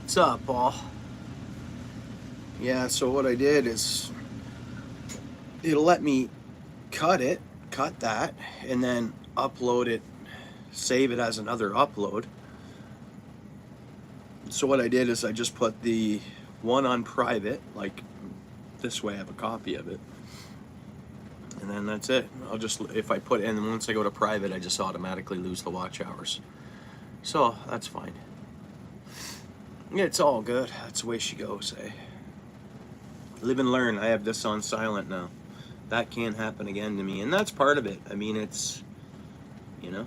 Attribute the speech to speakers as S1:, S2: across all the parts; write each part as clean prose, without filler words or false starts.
S1: What's up, Paul? Yeah, so what I did is it'll let me cut that, and then upload it, save it as another upload. So what I did is I just put the one on private, like this way I have a copy of it. And then that's it. I'll just, if I put it in, once I go to private, I just automatically lose the watch hours. So that's fine. It's all good. That's the way she goes, eh? Live and learn. I have this on silent now. That can't happen again to me. And that's part of it. I mean, it's, you know,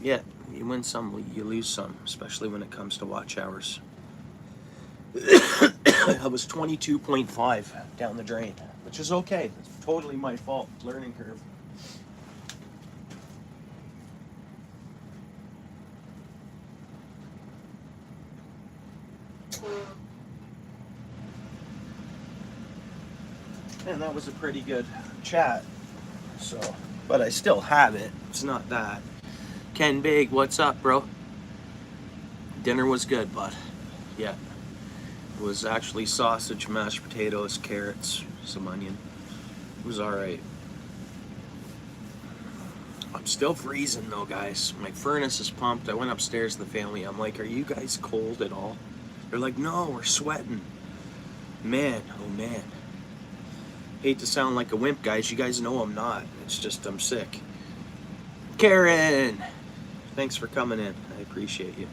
S1: yeah, you win some, you lose some, especially when it comes to watch hours. I was 22.5 down the drain, which is okay. It's totally my fault. Learning curve. And that was a pretty good chat. So, but I still have it. It's not that. Ken Big, what's up, bro? Dinner was good, bud. Yeah. It was actually sausage, mashed potatoes, carrots, some onion. It was alright. I'm still freezing though, guys. My furnace is pumped. I went upstairs to the family. I'm like, are you guys cold at all? They're like, no, we're sweating. Man, oh man. Hate to sound like a wimp, guys. You guys know I'm not. It's just I'm sick. Karen! Thanks for coming in. I appreciate you.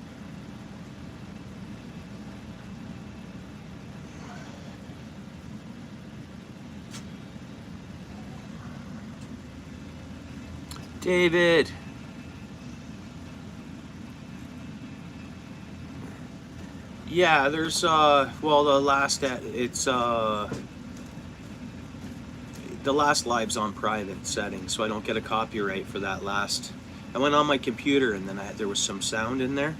S1: David! Yeah, there's, well, the last live's on private settings, so I don't get a copyright for that last. I went on my computer and then there was some sound in there,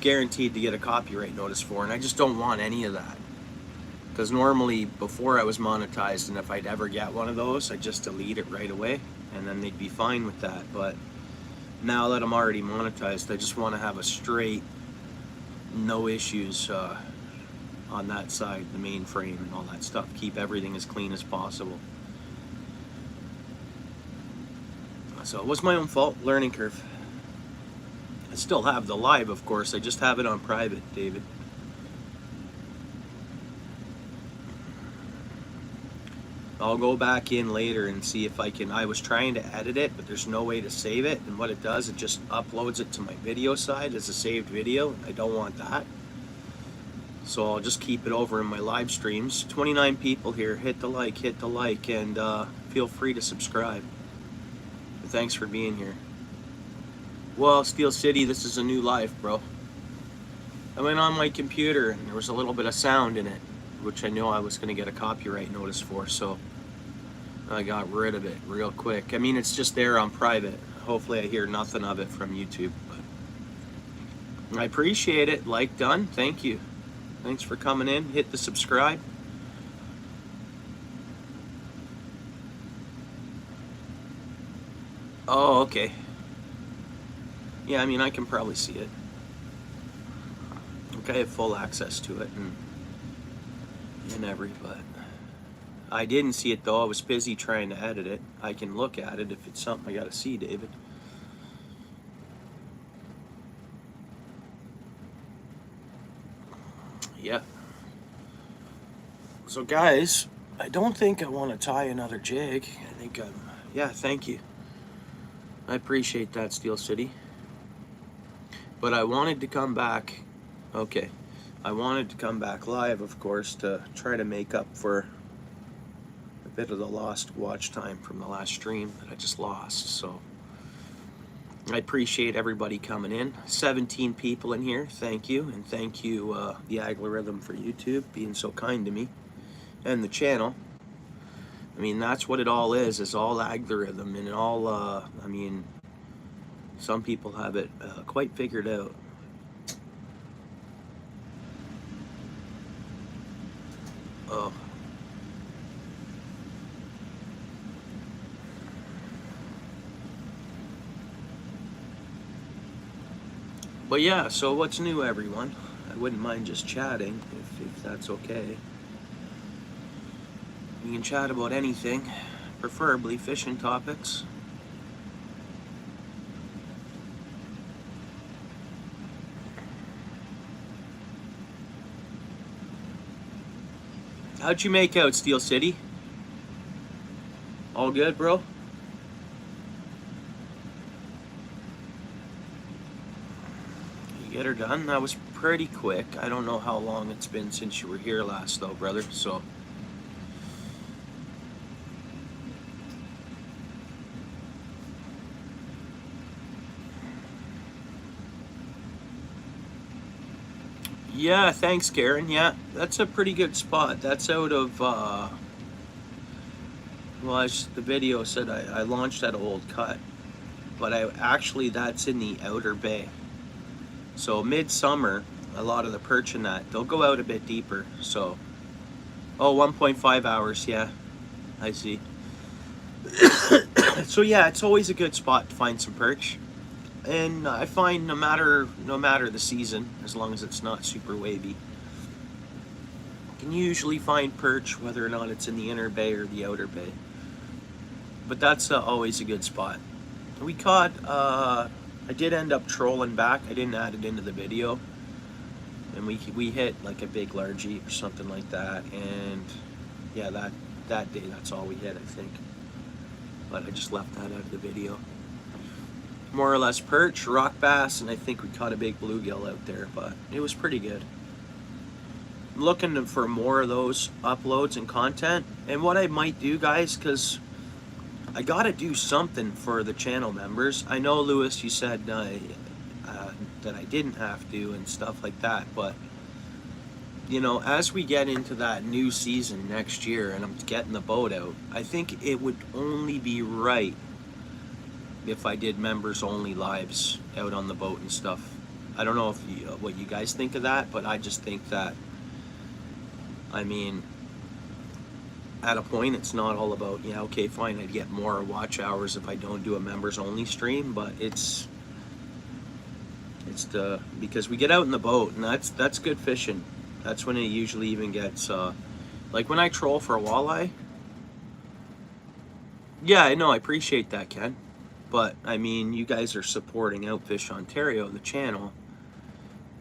S1: guaranteed to get a copyright notice for, and I just don't want any of that. Because normally, before I was monetized, and if I'd ever get one of those, I'd just delete it right away, and then they'd be fine with that. But now that I'm already monetized, I just want to have a straight, no issues on that side, the mainframe and all that stuff. Keep everything as clean as possible. So it was my own fault, learning curve. I still have the live, of course. I just have it on private, David. I'll go back in later and see if I can. I was trying to edit it, but there's no way to save it. And what it does, it just uploads it to my video side as a saved video. I don't want that. So I'll just keep it over in my live streams. 29 people here. Hit the like, and feel free to subscribe. Thanks for being here. Well, Steel City, this is a new life, bro. I went on my computer and there was a little bit of sound in it, which I know I was going to get a copyright notice for, so I got rid of it real quick. I mean, it's just there on private. Hopefully I hear nothing of it from YouTube, but I appreciate it. Like done. Thank you. Thanks for coming in. Hit the subscribe. Oh, okay. Yeah, I mean, I can probably see it. Okay, I have full access to it but I didn't see it though. I was busy trying to edit it. I can look at it if it's something I gotta see, David. Yeah. So guys, I don't think I want to tie another jig. I think yeah, thank you. I appreciate that, Steel City. But I wanted to come back. Okay. I wanted to come back live, of course, to try to make up for a bit of the lost watch time from the last stream that I just lost. So I appreciate everybody coming in. 17 people in here. Thank you. And thank you, the algorithm for YouTube, being so kind to me. And the channel. I mean, that's what it all is. It's all algorithm. And it all, I mean, some people have it quite figured out. Oh. But yeah, so what's new, everyone? I wouldn't mind just chatting, if that's okay. We can chat about anything, preferably fishing topics. How'd you make out, Steel City? All good, bro? You get her done? That was pretty quick. I don't know how long it's been since you were here last, though, brother, so... Yeah, thanks, Karen. Yeah, that's a pretty good spot. That's out of, well, the video said I launched at Old Cut, but that's in the Outer Bay. So midsummer, a lot of the perch in that, they'll go out a bit deeper. So, oh, 1.5 hours, yeah, I see. So yeah, it's always a good spot to find some perch. And I find no matter the season, as long as it's not super wavy, you can usually find perch whether or not it's in the Inner Bay or the Outer Bay. But that's always a good spot. We caught, I did end up trolling back. I didn't add it into the video. And we hit like a big largie or something like that. And yeah, that day, that's all we hit, I think. But I just left that out of the video. More or less perch, rock bass, and I think we caught a big bluegill out there, but it was pretty good. I'm looking for more of those uploads and content. And what I might do, guys, because I gotta do something for the channel members. I know, Lewis, you said that I didn't have to and stuff like that, but you know, as we get into that new season next year and I'm getting the boat out, I think it would only be right if I did members only lives out on the boat and stuff. I don't know if what you guys think of that, but I just think that, I mean, at a point it's not all about, yeah, okay, fine, I'd get more watch hours if I don't do a members only stream, but it's because we get out in the boat and that's good fishing. That's when it usually even gets like when I troll for a walleye. Yeah, I know, I appreciate that, Ken. But, I mean, you guys are supporting OUTFISH Ontario, the channel,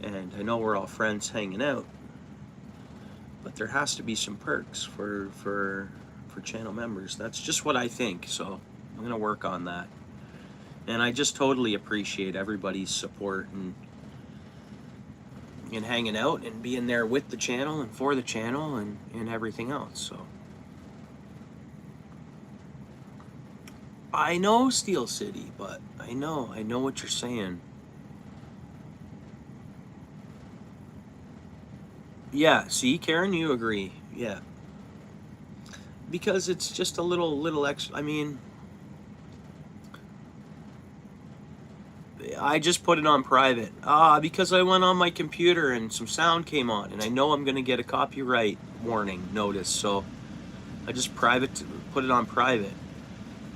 S1: and I know we're all friends hanging out, but there has to be some perks for channel members. That's just what I think, so I'm going to work on that. And I just totally appreciate everybody's support and hanging out and being there with the channel and for the channel and everything else, so. I know Steel City, but I know what you're saying. Yeah, see, Karen, you agree. Yeah. Because it's just a little extra. I mean, I just put it on private. Because I went on my computer and some sound came on, and I know I'm going to get a copyright warning notice, so I just put it on private.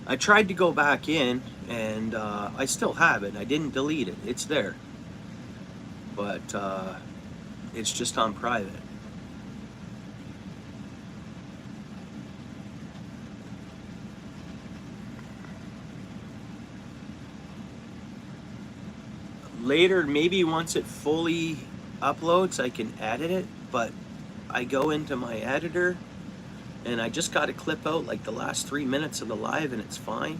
S1: I tried to go back in, and I still have it. I didn't delete it. It's there. But it's just on private. Later, maybe once it fully uploads, I can edit it, but I go into my editor and I just got to clip out like the last 3 minutes of the live and it's fine.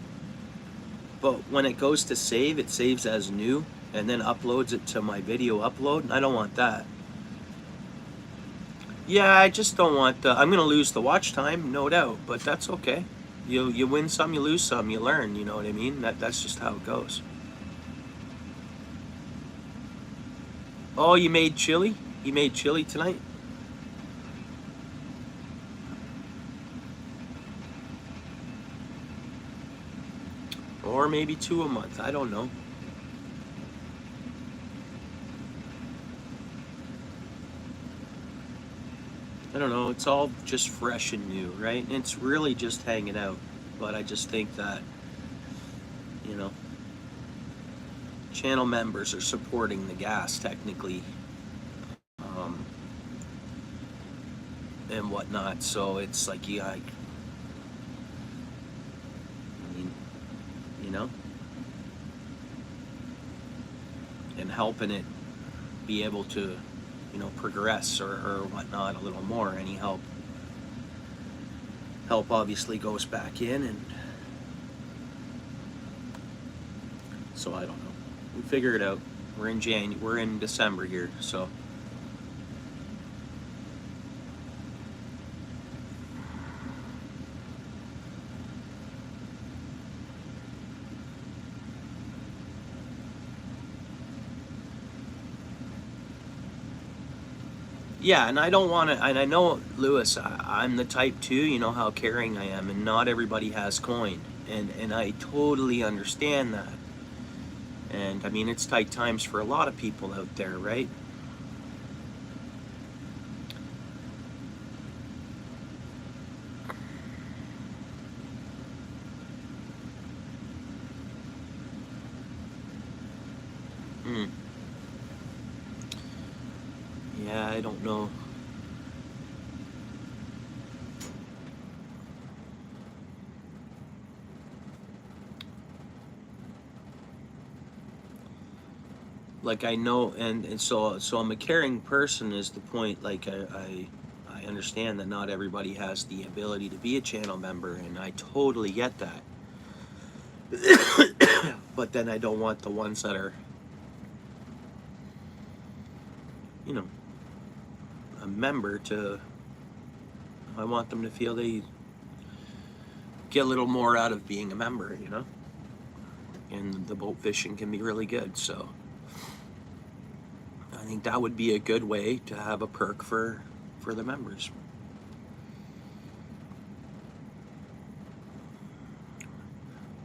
S1: But when it goes to save, it saves as new and then uploads it to my video upload, and I don't want that. Yeah, I just don't want I'm gonna lose the watch time, no doubt, but that's okay. You win some, you lose some, you learn, you know what I mean? That's just how it goes. Oh, you made chili? You made chili tonight? Or maybe 2 a month, I don't know. I don't know, it's all just fresh and new, right? And it's really just hanging out. But I just think that, you know, channel members are supporting the gas technically, and whatnot. So it's like, yeah, I mean, you know, and helping it be able to, you know, progress or whatnot a little more. Any help obviously goes back in, and so I don't know. We figure it out. We're in December here, so. Yeah, and I don't want to, and I know, Lewis, I'm the type too, you know how caring I am, and not everybody has coin, and I totally understand that. And I mean, it's tight times for a lot of people out there, right? Hmm. Yeah, I don't know. Like I know, and so I'm a caring person is the point. Like I understand that not everybody has the ability to be a channel member, and I totally get that. But then I don't want the ones that are, you know, a member to, I want them to feel they get a little more out of being a member, you know? And the boat fishing can be really good, so I think that would be a good way to have a perk for the members.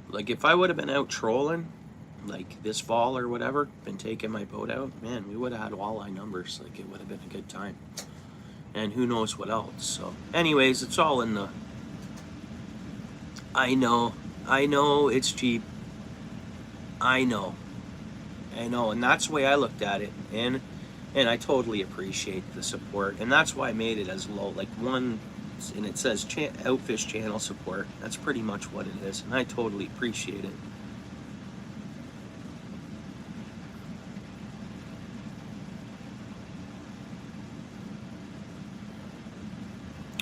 S1: Like if I would have been out trolling, like this fall or whatever, been taking my boat out, man, we would have had walleye numbers. Like it would have been a good time. And who knows what else. So anyways, it's all in the, I know it's cheap. I know, and that's the way I looked at it, and I totally appreciate the support, and that's why I made it as low, like one, and it says Outfish channel support. That's pretty much what it is, and I totally appreciate it.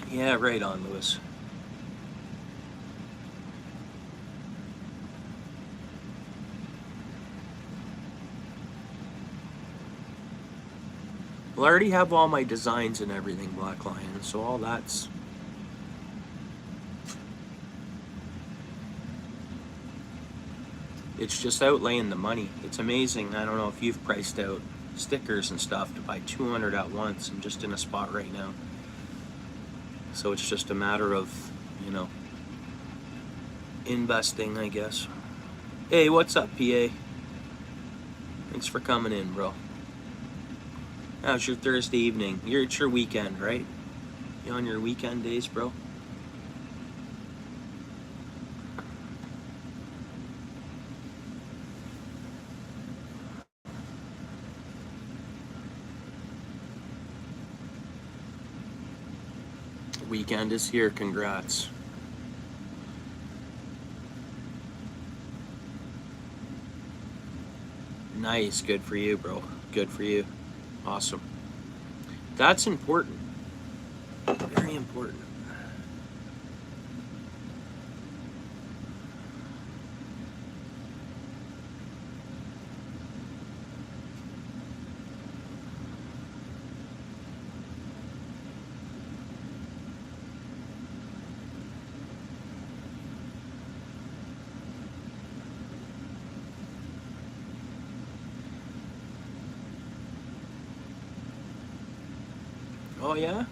S1: Yeah, right on, Lewis. Well, I already have all my designs and everything, Black Lion, so all that's... It's just outlaying the money. It's amazing. I don't know if you've priced out stickers and stuff to buy 200 at once. I'm just in a spot right now. So it's just a matter of, you know, investing, I guess. Hey, what's up, PA? Thanks for coming in, bro. How's your Thursday evening? It's your weekend, right? You on your weekend days, bro? Weekend is here, congrats. Nice, good for you, bro. Good for you. Awesome. That's important. Very important. Oh, yeah?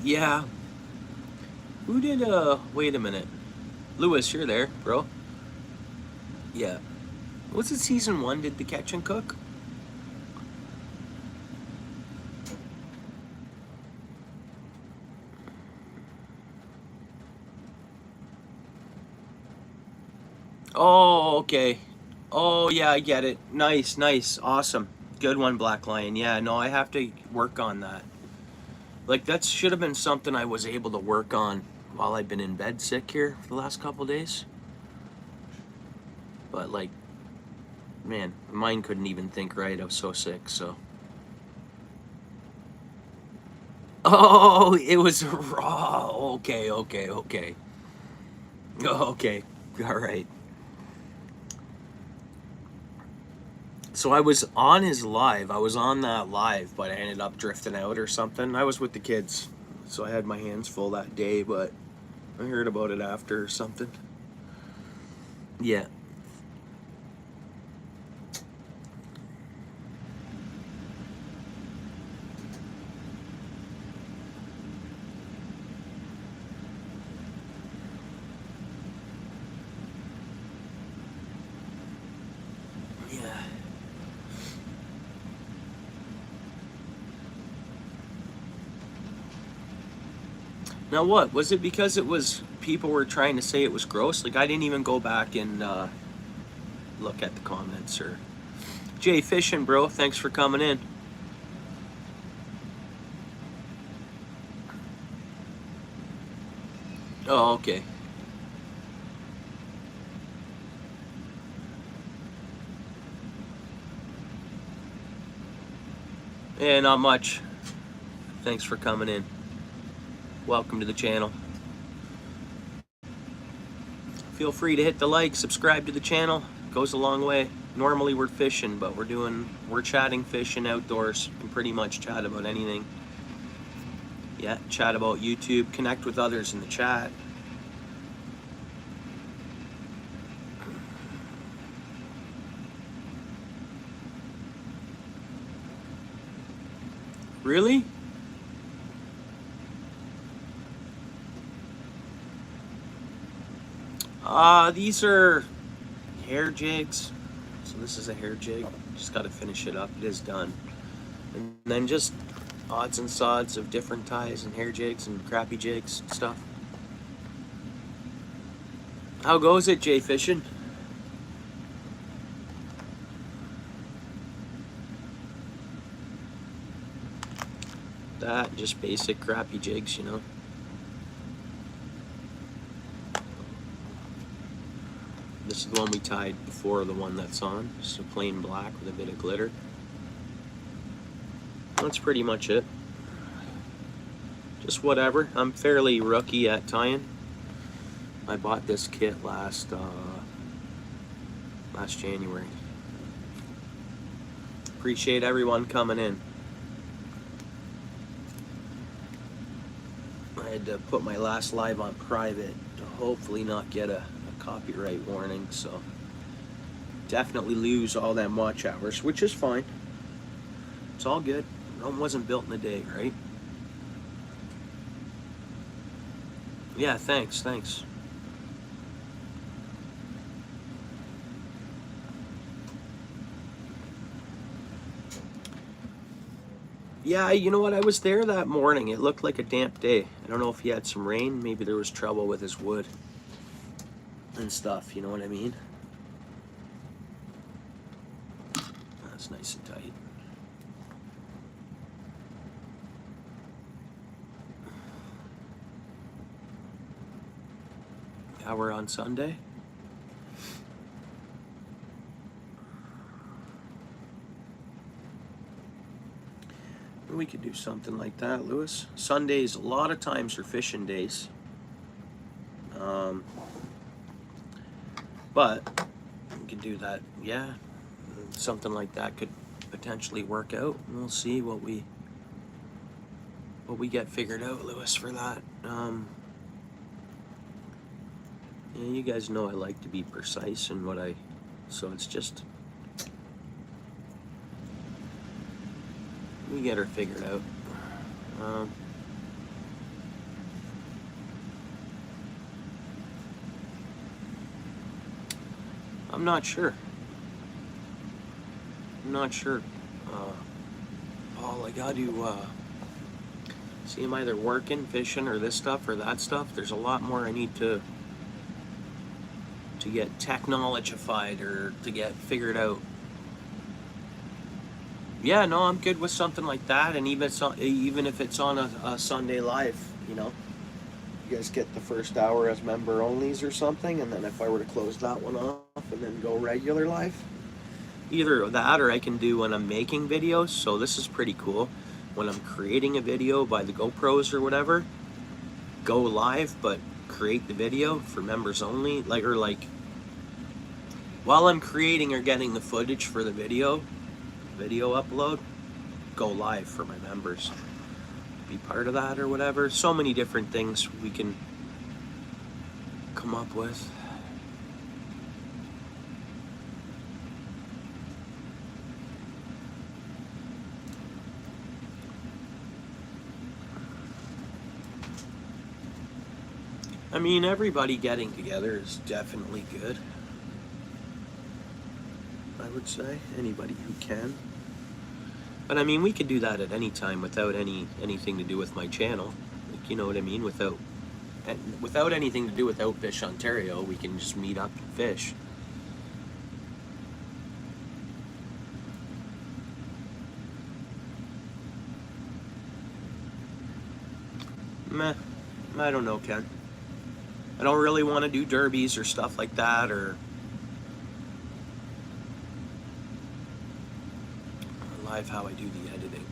S1: Yeah. Who did, wait a minute. Lewis, you're there, bro. Yeah. Was it season 1 did the catch and cook? Oh, okay. Oh, yeah, I get it. Nice, nice. Awesome. Good one, Black Lion. Yeah, no, I have to work on that. Like, that should have been something I was able to work on while I've been in bed sick here for the last couple days. But, like, man, mine couldn't even think right. I was so sick, so. Oh, it was raw. Okay, okay, okay. Okay, all right. So I was on his live. I was on that live, but I ended up drifting out or something. I was with the kids, so I had my hands full that day, but I heard about it after or something. Yeah. Yeah. Now what? Was it because it was people were trying to say it was gross? Like I didn't even go back and look at the comments or Jay Fishing, bro, thanks for coming in. Oh, okay. Yeah, not much. Thanks for coming in. Welcome to the channel. Feel free to hit the like, subscribe to the channel. It goes a long way. Normally we're fishing, but we're chatting fishing outdoors. We can pretty much chat about anything. Yeah, chat about YouTube, connect with others in the chat. Really? These are hair jigs. So this is a hair jig. Just got to finish it up. It is done. And then just odds and sods of different ties and hair jigs and crappy jigs and stuff. How goes it, Jay Fishing? That, just basic crappy jigs, you know. This is the one we tied before the one that's on. Just a plain black with a bit of glitter. That's pretty much it. Just whatever. I'm fairly rookie at tying. I bought this kit last January. Appreciate everyone coming in. I had to put my last live on private to hopefully not get a copyright warning, so definitely lose all them watch hours, which is fine. It's all good. Rome wasn't built in a day, right? Yeah, thanks. Yeah, you know what? I was there that morning. It looked like a damp day. I don't know if he had some rain. Maybe there was trouble with his wood and stuff, you know what I mean? That's nice and tight. Yeah, we're on Sunday. We could do something like that, Lewis. Sundays, a lot of times are fishing days. But we could do that, yeah. Something like that could potentially work out. We'll see what we get figured out, Lewis, for that. Yeah, you guys know I like to be precise in what so it's just, we get her figured out. I'm not sure. I'm not sure. Paul, I got to see, I'm either working, fishing, or this stuff or that stuff. There's a lot more I need to get technologified or to get figured out. Yeah, no, I'm good with something like that, and even if it's on a Sunday live, you know. You guys get the first hour as member onlys or something, and then if I were to close that one off and then go regular live, either that or I can do when I'm making videos. So this is pretty cool. When I'm creating a video by the GoPros or whatever, go live, but create the video for members only, like while I'm creating or getting the footage for the video upload, go live for my members. Be part of that or whatever. So many different things we can come up with. I mean, everybody getting together is definitely good. I would say anybody who can. But I mean, we could do that at any time without anything to do with my channel. Like, you know what I mean? Without anything to do with OUTFISH Ontario, we can just meet up and fish. Meh, I don't know, Ken. I don't really want to do derbies or stuff like that, or live how I do the editing.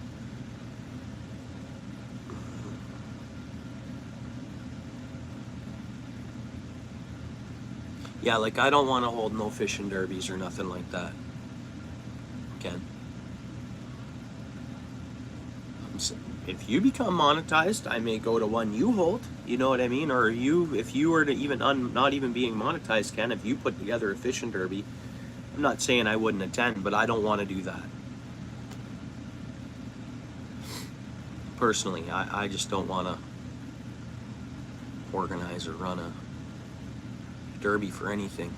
S1: Yeah, like I don't want to hold no fishing derbies or nothing like that. Ken. If you become monetized, I may go to one you hold. You know what I mean? Or if you were to even not even being monetized, Ken, if you put together a fishing derby, I'm not saying I wouldn't attend, but I don't want to do that. Personally, I just don't want to organize or run a derby for anything.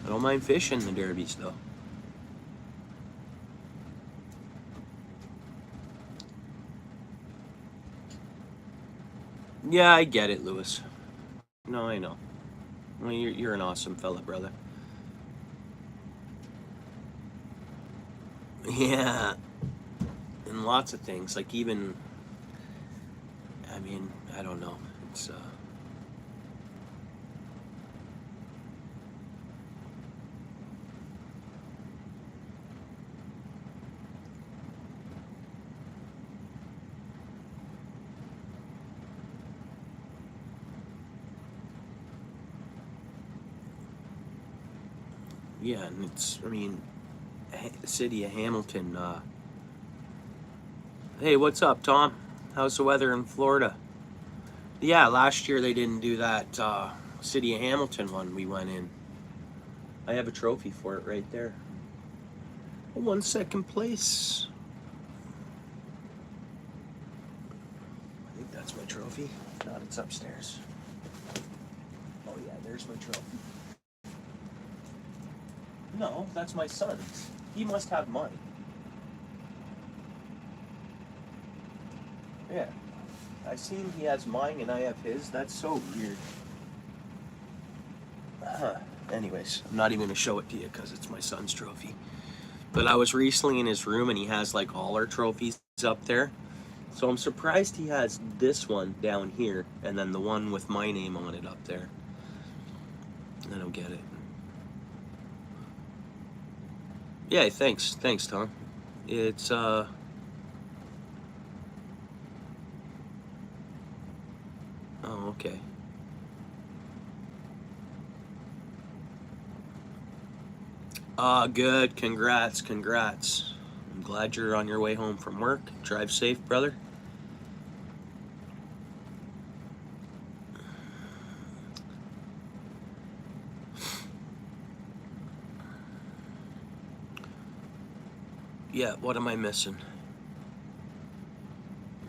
S1: I don't mind fishing the derbies though. Yeah, I get it, Lewis. No, I know. Well, you're an awesome fella, brother. Yeah, and lots of things, like even, I mean, I don't know. It's yeah, and it's, I mean, the city of Hamilton. Hey, what's up, Tom? How's the weather in Florida? Yeah, last year they didn't do that city of Hamilton one we went in. I have a trophy for it right there. I won second place. I think that's my trophy. If not, it's upstairs. Oh yeah, there's my trophy. No, that's my son's. He must have mine. Yeah. I seen he has mine and I have his. That's so weird. Anyways, I'm not even going to show it to you because it's my son's trophy. But I was recently in his room and he has like all our trophies up there. So I'm surprised he has this one down here and then the one with my name on it up there. I don't get it. Yeah, thanks, Tom. It's oh, okay. Good. Congrats. I'm glad you're on your way home from work. Drive safe, brother. Yeah, what am I missing? I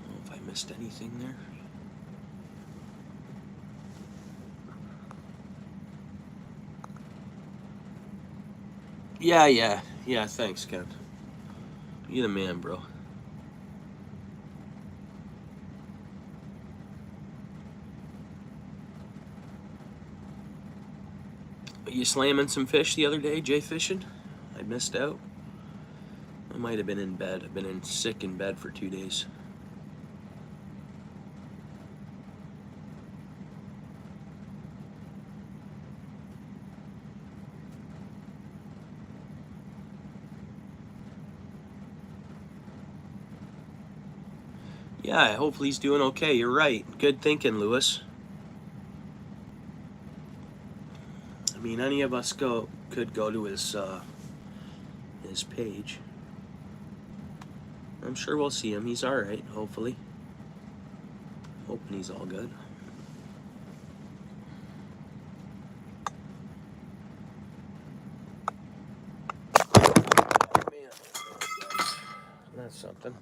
S1: don't know if I missed anything there. Yeah, thanks, Ken. You the man, bro. You slamming some fish the other day, Jay fishing? I missed out. I might have been in bed. I've been sick in bed for 2 days. Yeah, hopefully he's doing okay. You're right. Good thinking, Lewis. I mean, any of us could go to his page. I'm sure we'll see him. He's all right. Hopefully, hoping he's all good. Man, that's something.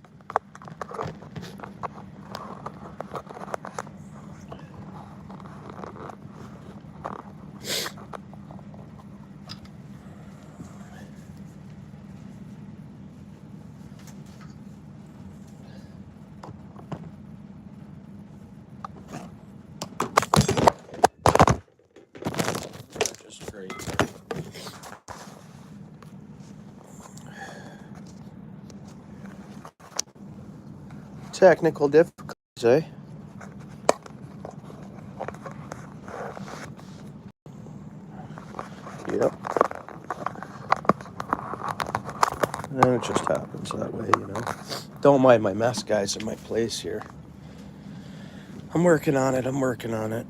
S1: Just great. Technical difficulties, eh? Yep. And it just happens that way, you know. Don't mind my mess, guys, in my place here. I'm working on it. I'm working on it.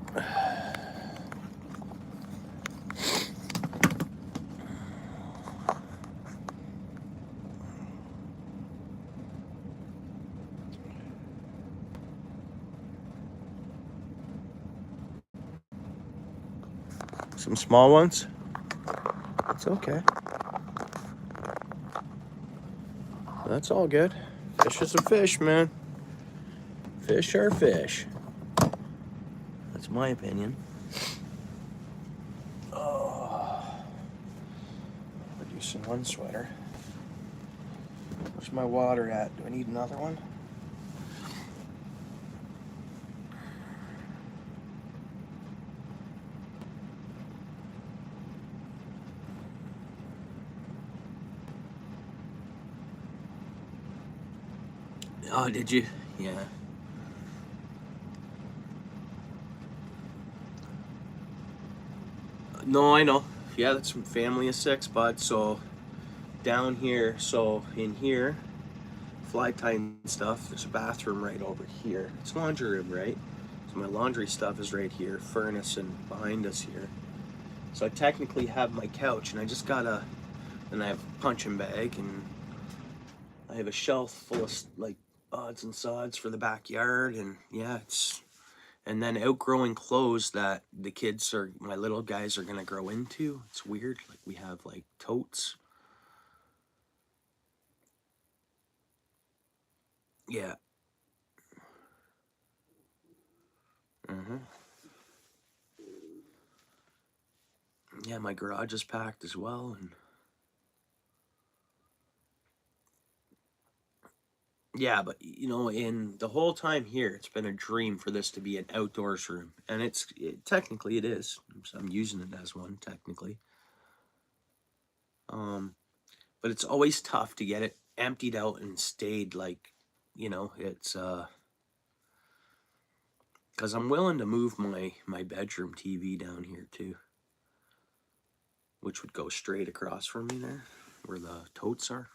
S1: Some small ones. It's okay. That's all good. Fish is a fish, man. Fish are fish. That's my opinion. Oh, reducing one sweater. Where's my water at? Do I need another one? Oh, did you? Yeah. No, I know. Yeah, that's from family of six, bud. So down here, so in here, fly tying stuff. There's a bathroom right over here. It's laundry room, right? So my laundry stuff is right here, furnace and behind us here. So I technically have my couch, and I just gotta. And I have a punching bag, and I have a shelf full of like odds and sods for the backyard, and yeah, it's. And then outgrowing clothes that the kids are, my little guys are gonna grow into. It's weird. Like we have like totes. Yeah. hmm Yeah, my garage is packed as well, and yeah, but you know, in the whole time here, it's been a dream for this to be an outdoors room, and technically it is. So I'm using it as one technically. Um, but it's always tough to get it emptied out and stayed like, it's because I'm willing to move my bedroom TV down here too, which would go straight across from me there, where the totes are.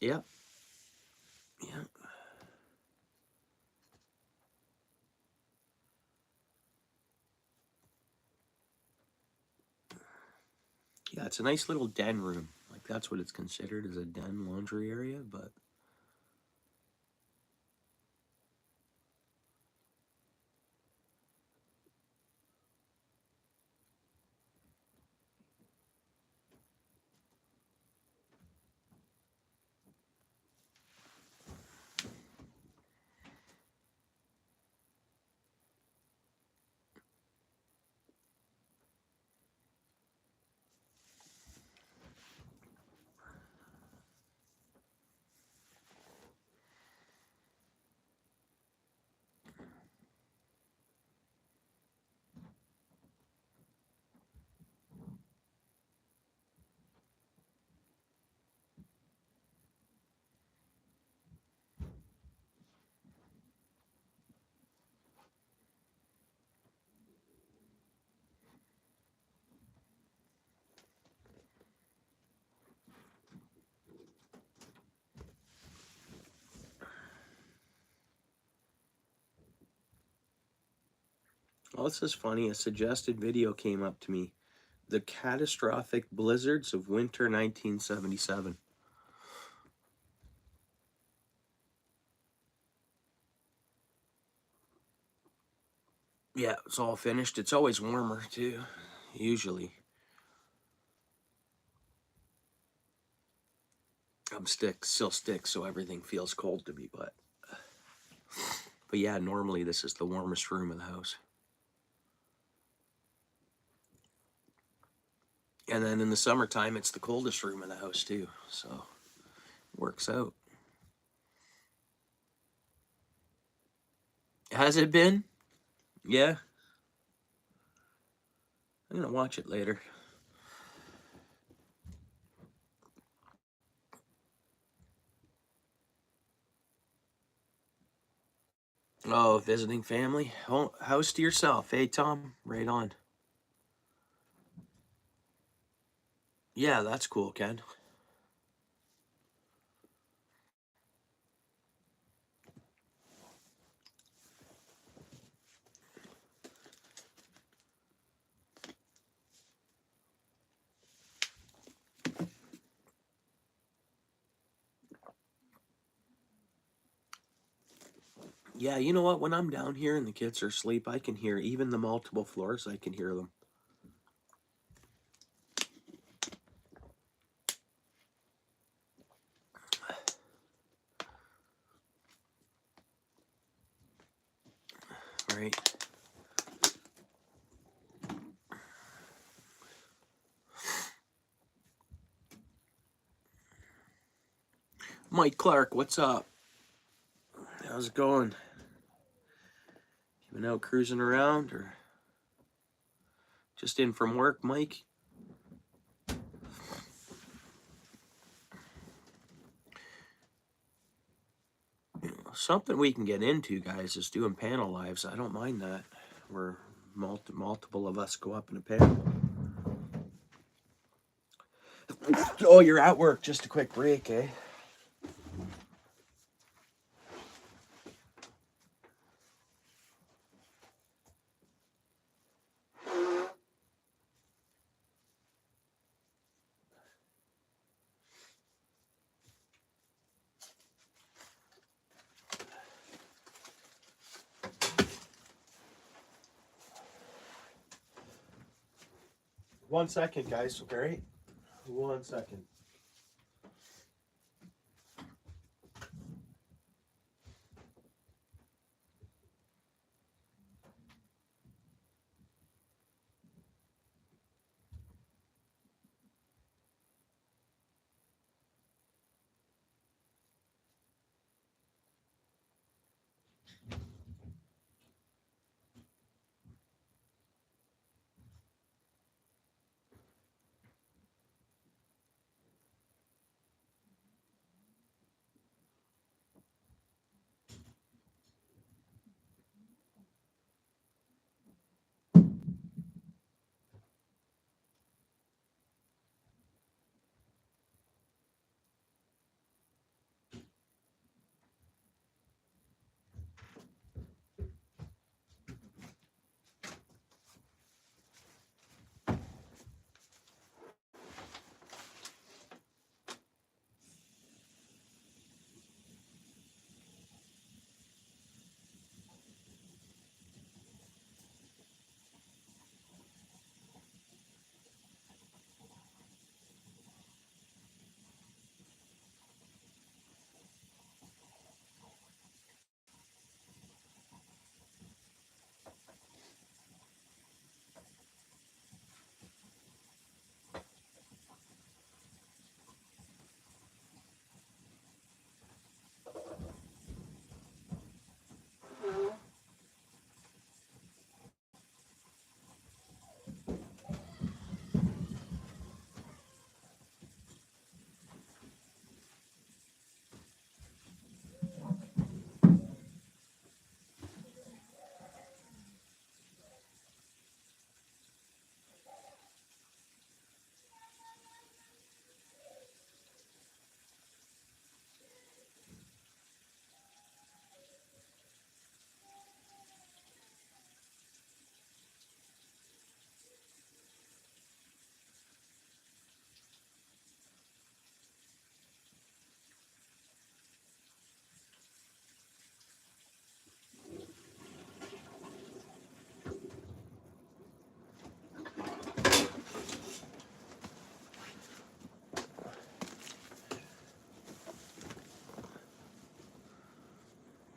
S1: Yeah, yeah, yeah. It's a nice little den room. Like that's what it's considered as a den laundry area, but Oh, this is funny. A suggested video came up to me. The catastrophic blizzards of winter 1977. Yeah, it's all finished. It's always warmer too, usually. I'm still stick, so everything feels cold to me, but yeah, normally this is the warmest room in the house. And then in the summertime, it's the coldest room in the house too, so it works out. Has it been? Yeah. I'm gonna watch it later. Oh, visiting family? Oh, house to yourself, hey Tom? Right on. Yeah, that's cool, Ken. Yeah, you know what? When I'm down here and the kids are asleep, I can hear even the multiple floors. I can hear them. Right. Mike Clark, what's up? How's it going? You been out cruising around or just in from work, Mike? Something we can get into, guys, is doing panel lives. I don't mind that. Where multiple of us go up in a panel. Oh, you're at work. Just a quick break, eh? One second, guys. Okay. 1 second.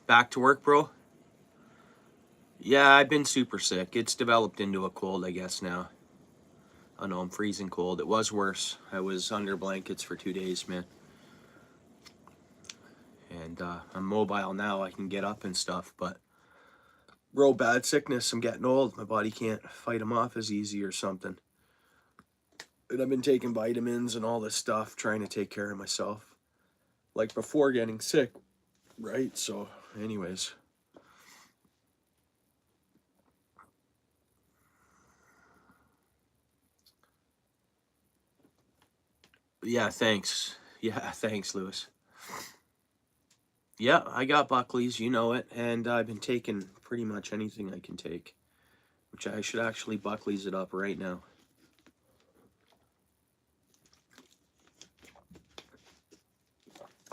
S1: Back to work, bro? Yeah, I've been super sick. It's developed into a cold, I guess, now. I know, I'm freezing cold. It was worse. I was under blankets for 2 days, man. And I'm mobile now. I can get up and stuff, but real bad sickness. I'm getting old. My body can't fight them off as easy or something. And I've been taking vitamins and all this stuff, trying to take care of myself. Like before getting sick, right? So, anyways. Yeah, thanks. Yeah, thanks, Lewis. Yeah, I got Buckley's, you know it, and I've been taking pretty much anything I can take, which I should actually Buckley's it up right now.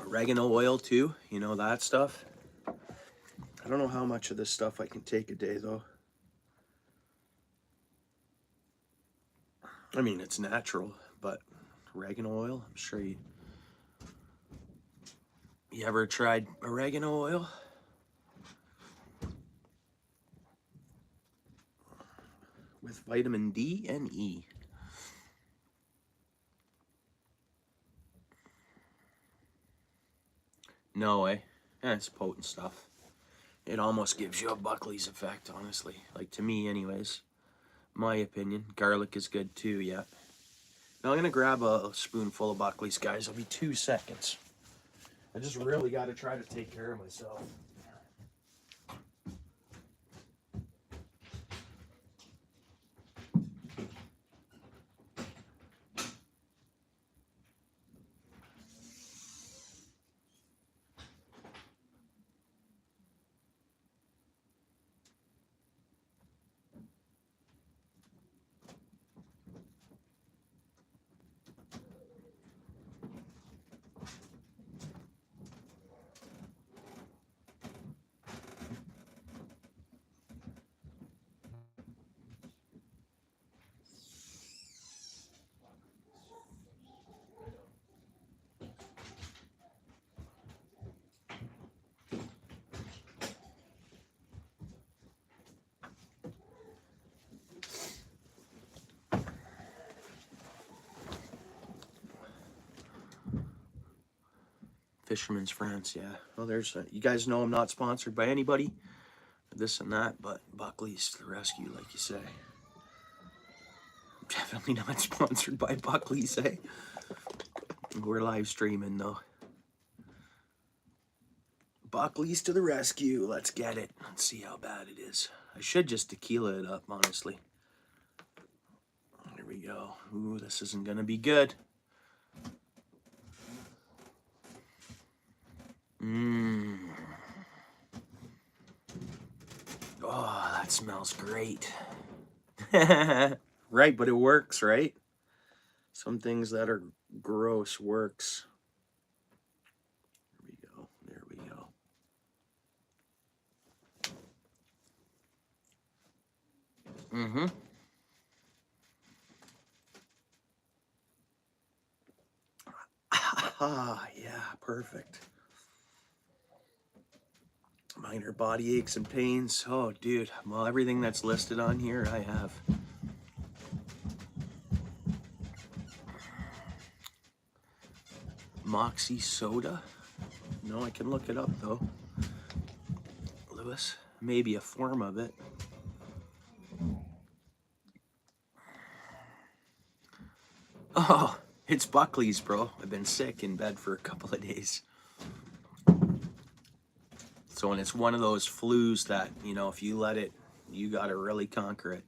S1: Oregano oil too, you know that stuff. I don't know how much of this stuff I can take a day though. I mean, it's natural, but oregano oil, I'm sure you ever tried oregano oil? With vitamin D and E. No way. Yeah, it's potent stuff. It almost gives you a Buckley's effect, honestly. Like, to me, anyways. My opinion. Garlic is good, too, yeah. Now, I'm going to grab a spoonful of Buckley's, guys. I'll be 2 seconds. I just really got to try to take care of myself. Fisherman's Friends, yeah. Well, there's you guys know I'm not sponsored by anybody, this and that, but Buckley's to the rescue, like you say. Definitely not sponsored by Buckley's, eh? We're live streaming, though. Buckley's to the rescue. Let's get it. Let's see how bad it is. I should just tequila it up, honestly. There we go. Ooh, this isn't going to be good. Oh, that smells great. Right, but it works, right? Some things that are gross works. There we go. There we go. Mm-hmm. Ah, yeah, perfect. Minor body aches and pains. Oh, dude. Well, everything that's listed on here, I have. Moxie soda? No, I can look it up, though. Lewis, maybe a form of it. Oh, it's Buckley's, bro. I've been sick in bed for a couple of days. So, and it's one of those flus that, you know, if you let it, you got to really conquer it.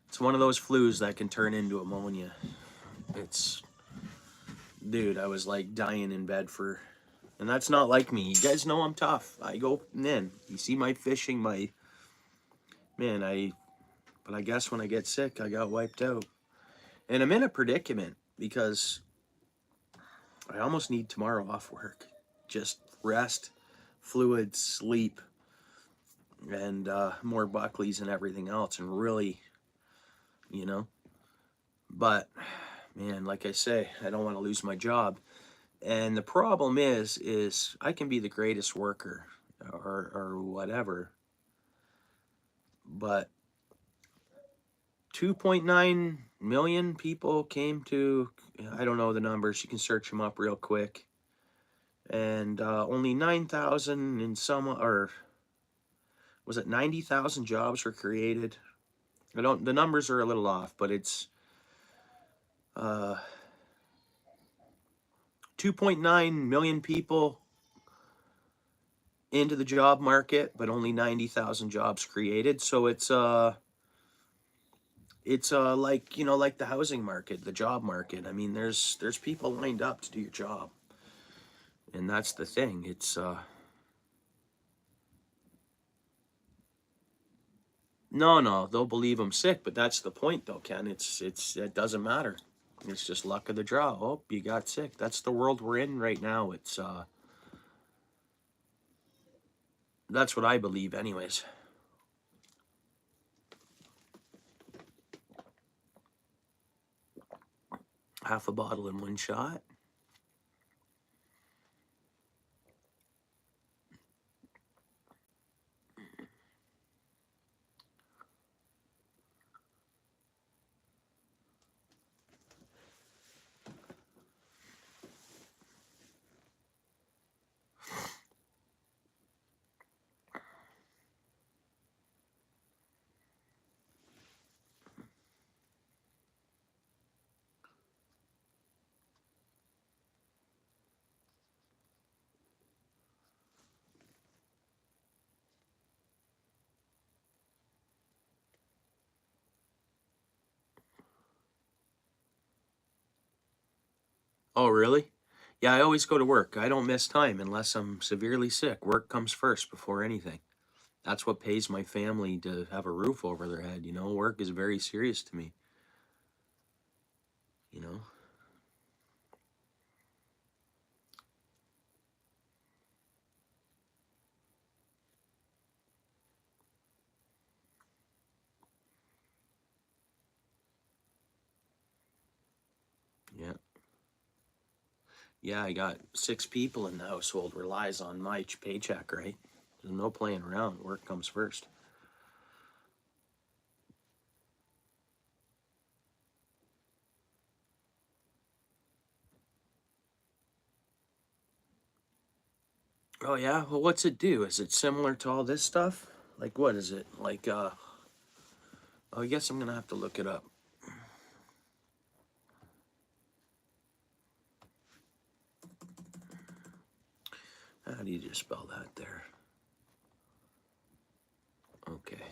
S1: It's one of those flus that can turn into ammonia. It's, dude, I was like dying in bed for, and that's not like me. You guys know I'm tough. I go in. You see my fishing, my, man, but I guess when I get sick, I got wiped out. And I'm in a predicament because I almost need tomorrow off work. Just rest, fluids, sleep, and more Buckley's and everything else, and really, you know. But man, like I say, I don't want to lose my job. And the problem is I can be the greatest worker. or whatever. But 2.9 million people came to, I don't know the numbers, you can search them up real quick. And only 9,000 in some, or was it 90,000 jobs were created? The numbers are a little off, but it's 2.9 million people into the job market, but only 90,000 jobs created. So it's like, you know, like the housing market, the job market. I mean, there's people lined up to do your job, and that's the thing. It's no, they'll believe I'm sick, but that's the point, though, Ken. It doesn't matter. It's just luck of the draw. Oh, you got sick. That's the world we're in right now. It's that's what I believe, anyways. Half a bottle in one shot. Oh, really? Yeah, I always go to work. I don't miss time unless I'm severely sick. Work comes first before anything. That's what pays my family to have a roof over their head. You know, work is very serious to me. You know? Yeah. Yeah, I got 6 people in the household, relies on my paycheck, right? There's no playing around. Work comes first. Oh yeah? Well, what's it do? Is it similar to all this stuff? Like, what is it? Like, oh, I guess I'm gonna have to look it up. How do you just spell that there? Okay.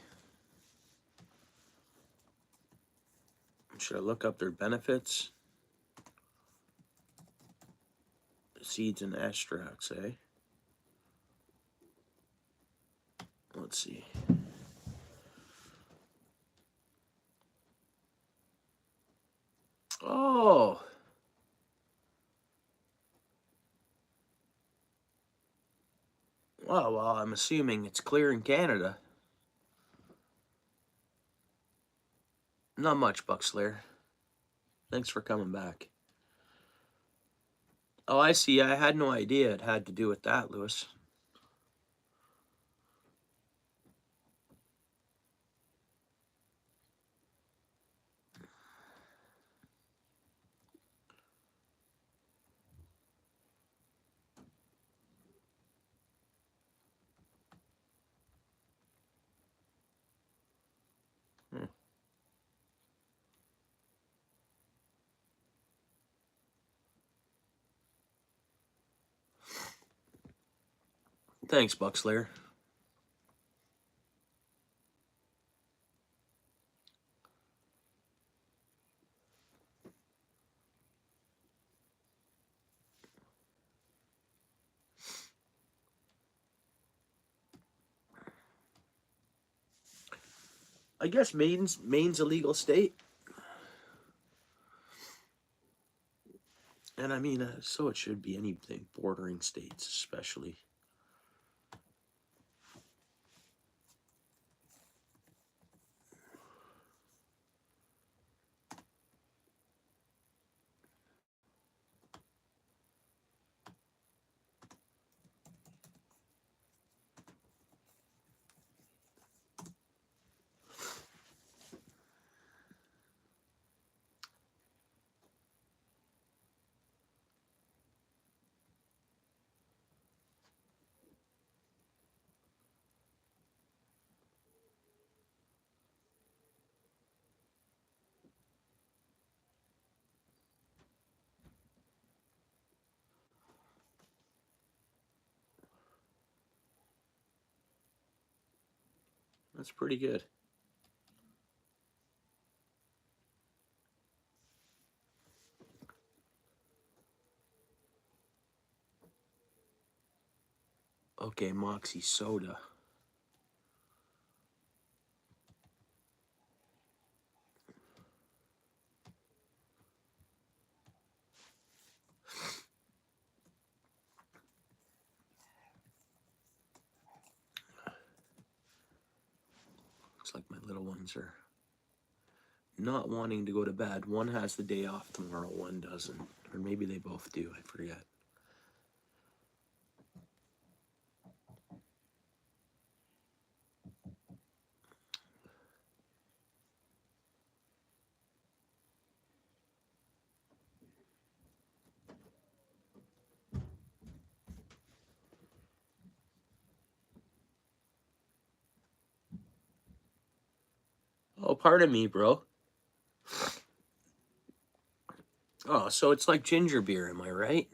S1: Should I look up their benefits? Seeds and extracts, eh? Let's see. Oh, well, I'm assuming it's clear in Canada. Not much, Buckslayer. Thanks for coming back. Oh, I see. I had no idea it had to do with that, Lewis. Hmm. Thanks, Buckslayer. I guess Maine's a legal state, and I mean, so it should be anything bordering states, especially. That's pretty good. Okay, Moxie soda. Looks like my little ones are not wanting to go to bed. One has the day off tomorrow, one doesn't. Or maybe they both do, I forget. Oh, pardon me, bro. Oh, so it's like ginger beer, am I right?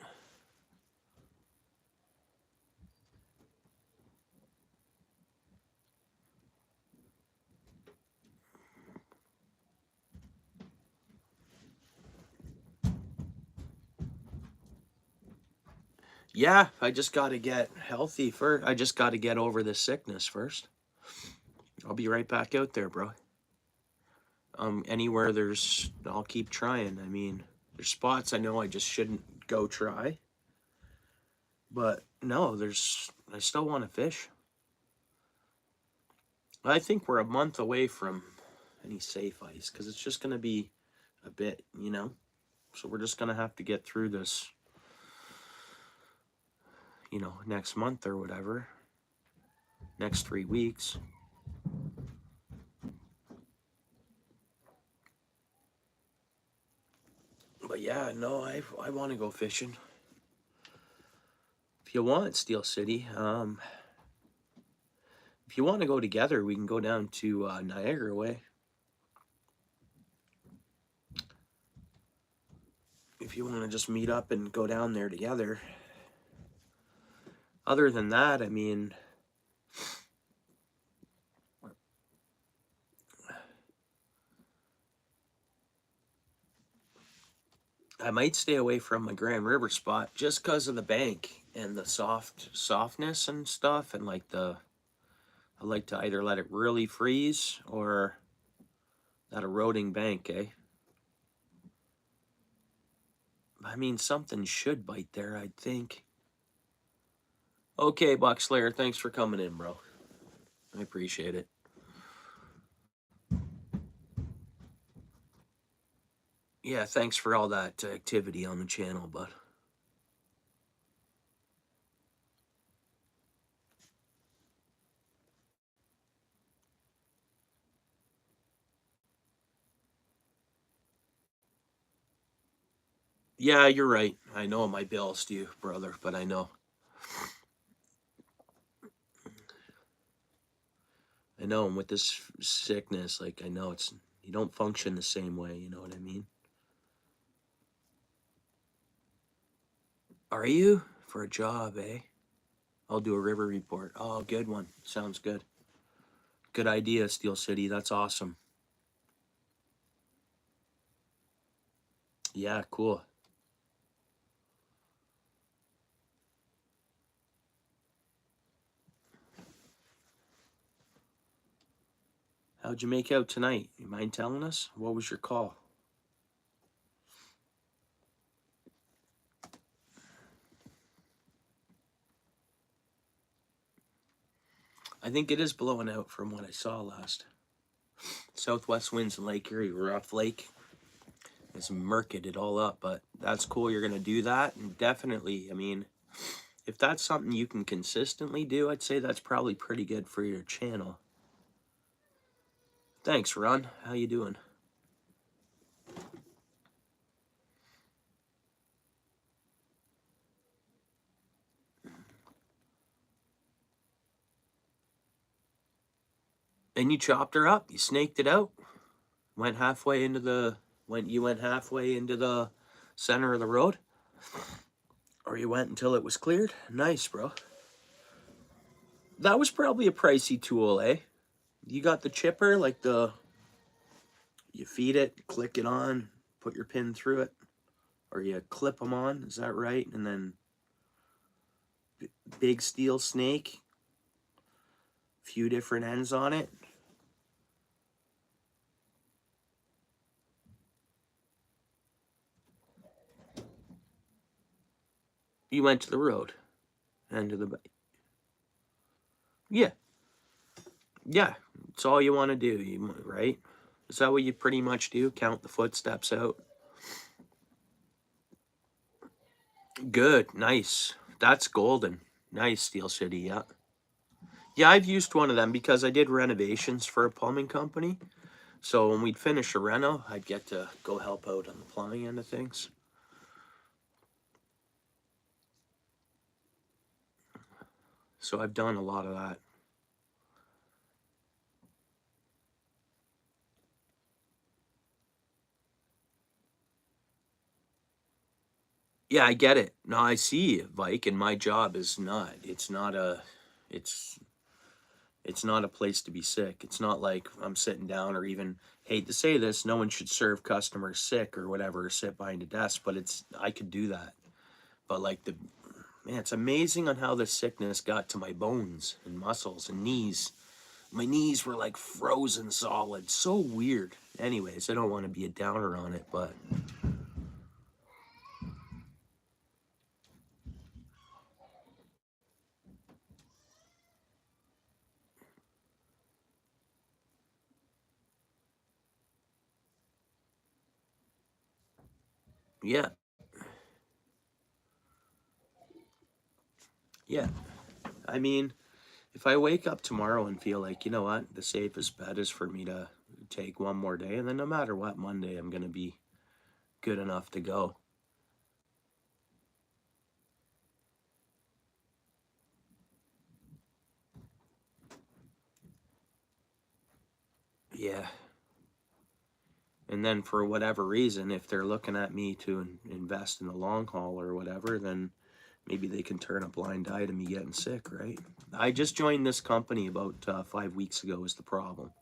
S1: Yeah, I just got to get healthy first. I just got to get over this sickness first. I'll be right back out there, bro. Anywhere I'll keep trying. I mean, there's spots I know I just shouldn't go try. But no, I still want to fish. I think we're a month away from any safe ice because it's just going to be a bit, you know? So we're just going to have to get through this, you know, next month or whatever. Next 3 weeks. But yeah, no, I want to go fishing. If you want, Steel City, if you want to go together, we can go down to Niagara Way. If you want to just meet up and go down there together. Other than that, I mean, I might stay away from my Grand River spot just because of the bank and the softness and stuff, and like I like to either let it really freeze or that eroding bank, eh? I mean, something should bite there, I'd think. Okay, Buckslayer, thanks for coming in, bro. I appreciate it. Yeah, thanks for all that activity on the channel, bud. Yeah, you're right. I know my bills to you, brother, but I know. I know, and with this sickness, like, I know you don't function the same way, you know what I mean? Are you? For a job, eh? I'll do a river report. Oh, good one. Sounds good. Good idea, Steel City. That's awesome. Yeah, cool. How'd you make out tonight? You mind telling us? What was your call? I think it is blowing out from what I saw last. Southwest winds in Lake Erie, Rough Lake. It's murked it all up, but that's cool. You're going to do that. And definitely, I mean, if that's something you can consistently do, I'd say that's probably pretty good for your channel. Thanks, Ron. How you doing? And you chopped her up. You snaked it out. Went halfway into the center of the road, or you went until it was cleared. Nice, bro. That was probably a pricey tool, eh? You got the chipper, like you feed it, click it on, put your pin through it, or you clip them on, is that right? And then big steel snake, few different ends on it. You went to the road, end of the, yeah, yeah, it's all you want to do, right? Is that what you pretty much do? Count the footsteps out? Good, nice. That's golden. Nice, Steel City, yeah. Yeah, I've used one of them because I did renovations for a plumbing company. So when we'd finish a reno, I'd get to go help out on the plumbing end of things. So I've done a lot of that. Yeah, I get it. No, I see you, Vike, and my job is not. It's it's not a place to be sick. It's not like I'm sitting down, or even, hate to say this, no one should serve customers sick or whatever, or sit behind a desk, but I could do that. But like man, it's amazing on how this sickness got to my bones and muscles and knees. My knees were like frozen solid. So weird. Anyways, I don't want to be a downer on it, but yeah, yeah. I mean, if I wake up tomorrow and feel like, you know what, the safest bet is for me to take one more day, and then no matter what, Monday I'm going to be good enough to go. Yeah. And then for whatever reason, if they're looking at me to invest in the long haul or whatever, then maybe they can turn a blind eye to me getting sick, right? I just joined this company about 5 weeks ago is the problem.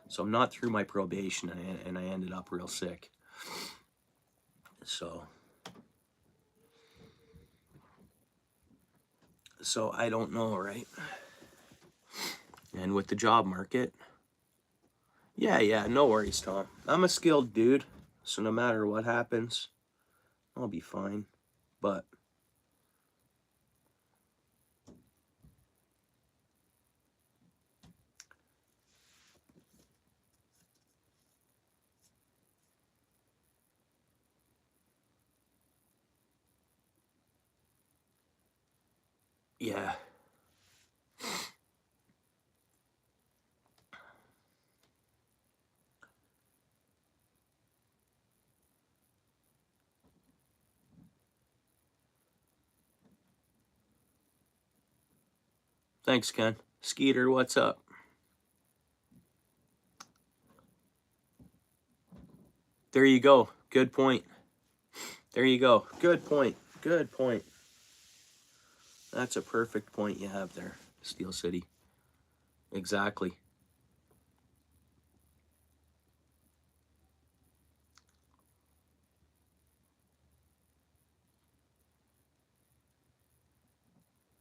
S1: So I'm not through my probation, and I ended up real sick. So I don't know, right? And with the job market, yeah, no worries, Tom. I'm a skilled dude, so no matter what happens, I'll be fine. But yeah, thanks, Ken. Skeeter, what's up? There you go. Good point. There you go. Good point. Good point. That's a perfect point you have there, Steel City. Exactly.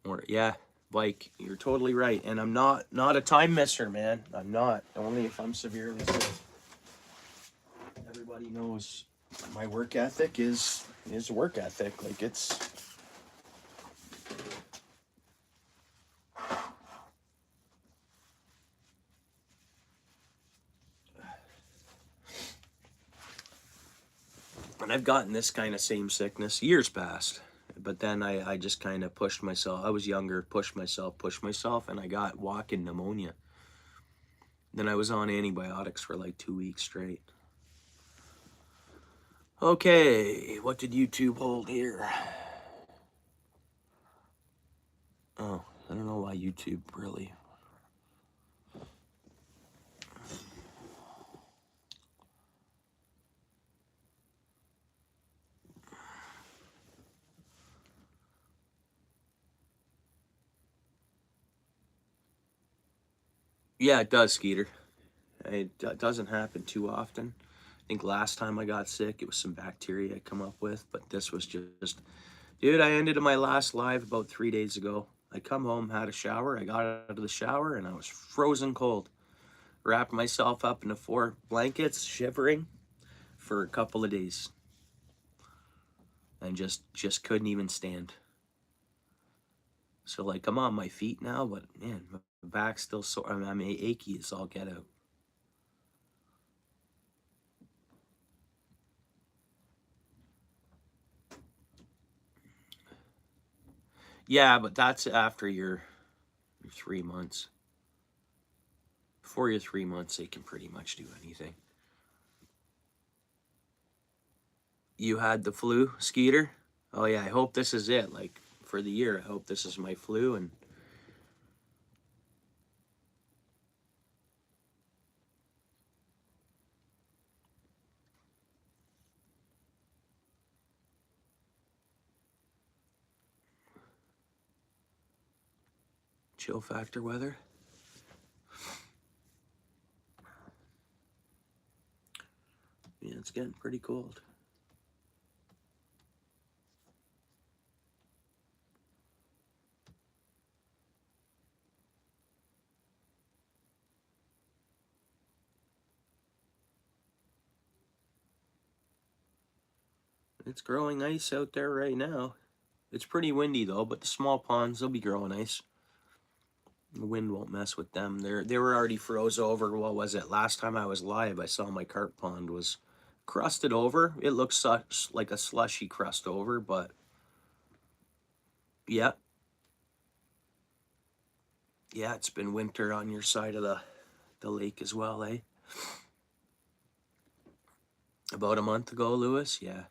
S1: Or yeah, like you're totally right. And I'm not a time misser, man. I'm not. Only if I'm severely sick. Everybody knows my work ethic is work ethic. Like it's and I've gotten this kind of same sickness years past. But then I just kind of pushed myself. I was younger, pushed myself, and I got walking pneumonia. Then I was on antibiotics for like 2 weeks straight. Okay, what did YouTube hold here? Oh, I don't know why YouTube really. Yeah, it does, Skeeter. It doesn't happen too often. I think last time I got sick, it was some bacteria I come up with, but this was just, dude, I ended my last live about 3 days ago. I come home, had a shower, I got out of the shower, and I was frozen cold. Wrapped myself up into 4 blankets, shivering for a couple of days, and just couldn't even stand. So like I'm on my feet now, but man, my back's still sore. I'm achy as all get out. Yeah, but that's after your 3 months. Before your 3 months, they can pretty much do anything. You had the flu, Skeeter? Oh yeah, I hope this is it. Like for the year, I hope this is my flu. And chill factor weather. Yeah, it's getting pretty cold. It's growing ice out there right now. It's pretty windy though, but the small ponds, they'll be growing ice. The wind won't mess with them. They were already froze over. What was it? Last time I was live, I saw my carp pond was crusted over. It looks such like a slushy crust over, but yeah, yeah, it's been winter on your side of the lake as well, eh? About a month ago, Lewis. Yeah.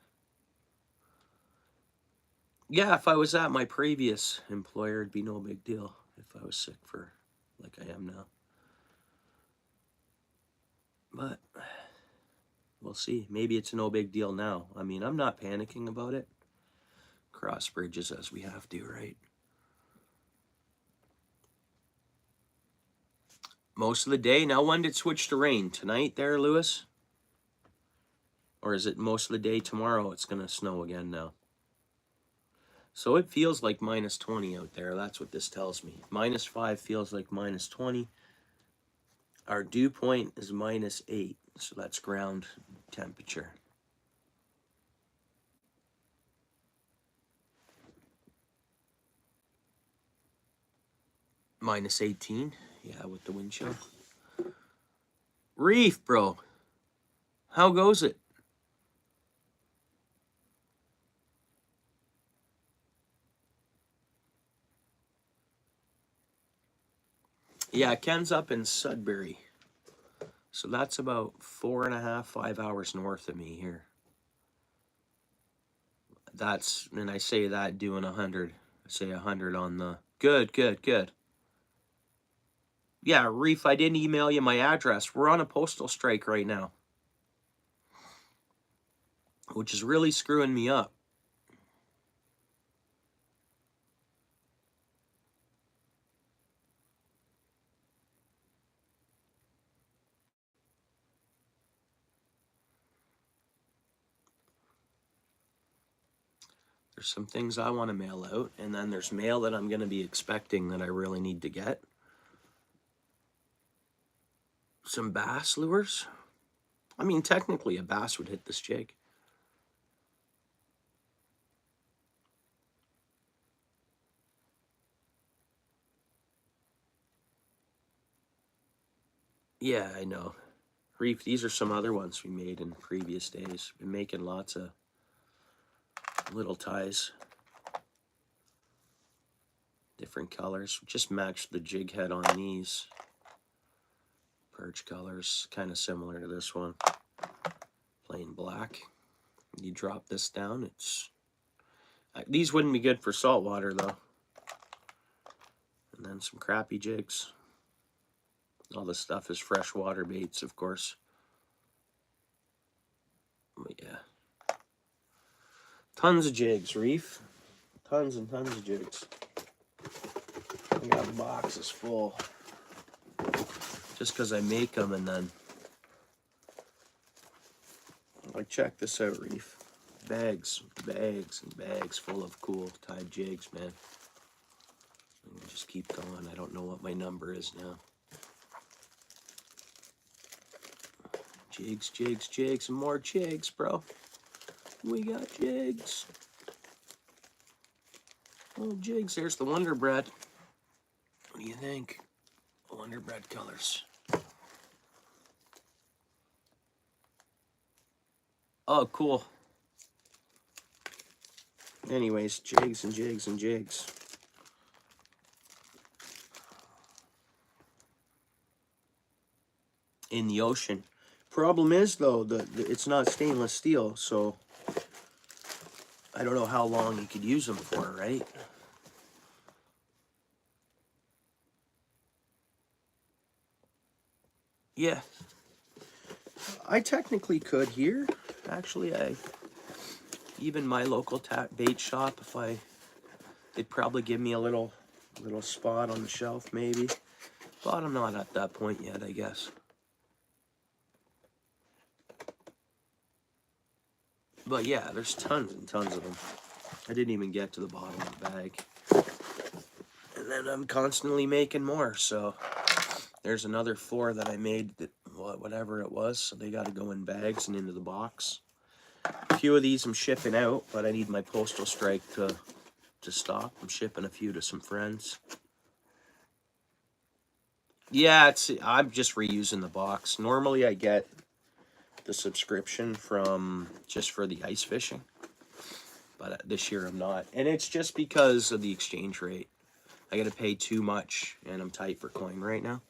S1: Yeah, if I was at my previous employer, it'd be no big deal if I was sick for like I am now. But we'll see. Maybe it's no big deal now. I mean, I'm not panicking about it. Cross bridges as we have to, right? Most of the day. Now, when did it switch to rain? Tonight there, Lewis? Or is it most of the day tomorrow it's going to snow again now? So it feels like minus 20 out there. That's what this tells me. Minus 5 feels like minus 20. Our dew point is minus 8. So that's ground temperature. Minus 18. Yeah, with the wind chill. Reef, bro. How goes it? Yeah, Ken's up in Sudbury. So that's about 4.5, 5 hours north of me here. That's, and I say that doing 100. I say 100 on the, good, good, good. Yeah, Reef, I didn't email you my address. We're on a postal strike right now, which is really screwing me up. There's some things I want to mail out, and then there's mail that I'm going to be expecting that I really need to get. Some bass lures. I mean, technically a bass would hit this jig. Yeah, I know. Reef, these are some other ones we made in previous days. Been making lots of little ties. Different colors. Just match the jig head on these. Perch colors, kind of similar to this one. Plain black. You drop this down, it's... These wouldn't be good for saltwater though. And then some crappie jigs. All this stuff is freshwater baits, of course. But yeah. Tons of jigs, Reef. Tons and tons of jigs. I got boxes full. just because I make them, and then like, check this out, Reef. Bags and bags full of cool Tide jigs, man. Just keep going. I don't know what my number is now. Jigs, jigs, jigs, and more jigs, bro. We got jigs. Oh, jigs. There's the Wonder Bread. What do you think? Wonder Bread colors. Oh, cool. Anyways, jigs and jigs and jigs. In the ocean. Problem is, though, it's not stainless steel, so I don't know how long you could use them for, right? Yeah. I technically could here. Actually, even my local bait shop, they'd probably give me a little spot on the shelf, maybe. But I'm not at that point yet, I guess. But yeah, there's tons and tons of them. I didn't even get to the bottom of the bag. And then I'm constantly making more, so there's another 4 that I made, that whatever it was, so they got to go in bags and into the box. A few of these I'm shipping out, but I need my postal strike to stop. I'm shipping a few to some friends. Yeah, I'm just reusing the box. Normally I get the subscription from just for the ice fishing, but this year I'm not, and it's just because of the exchange rate. I gotta pay too much, and I'm tight for coin right now,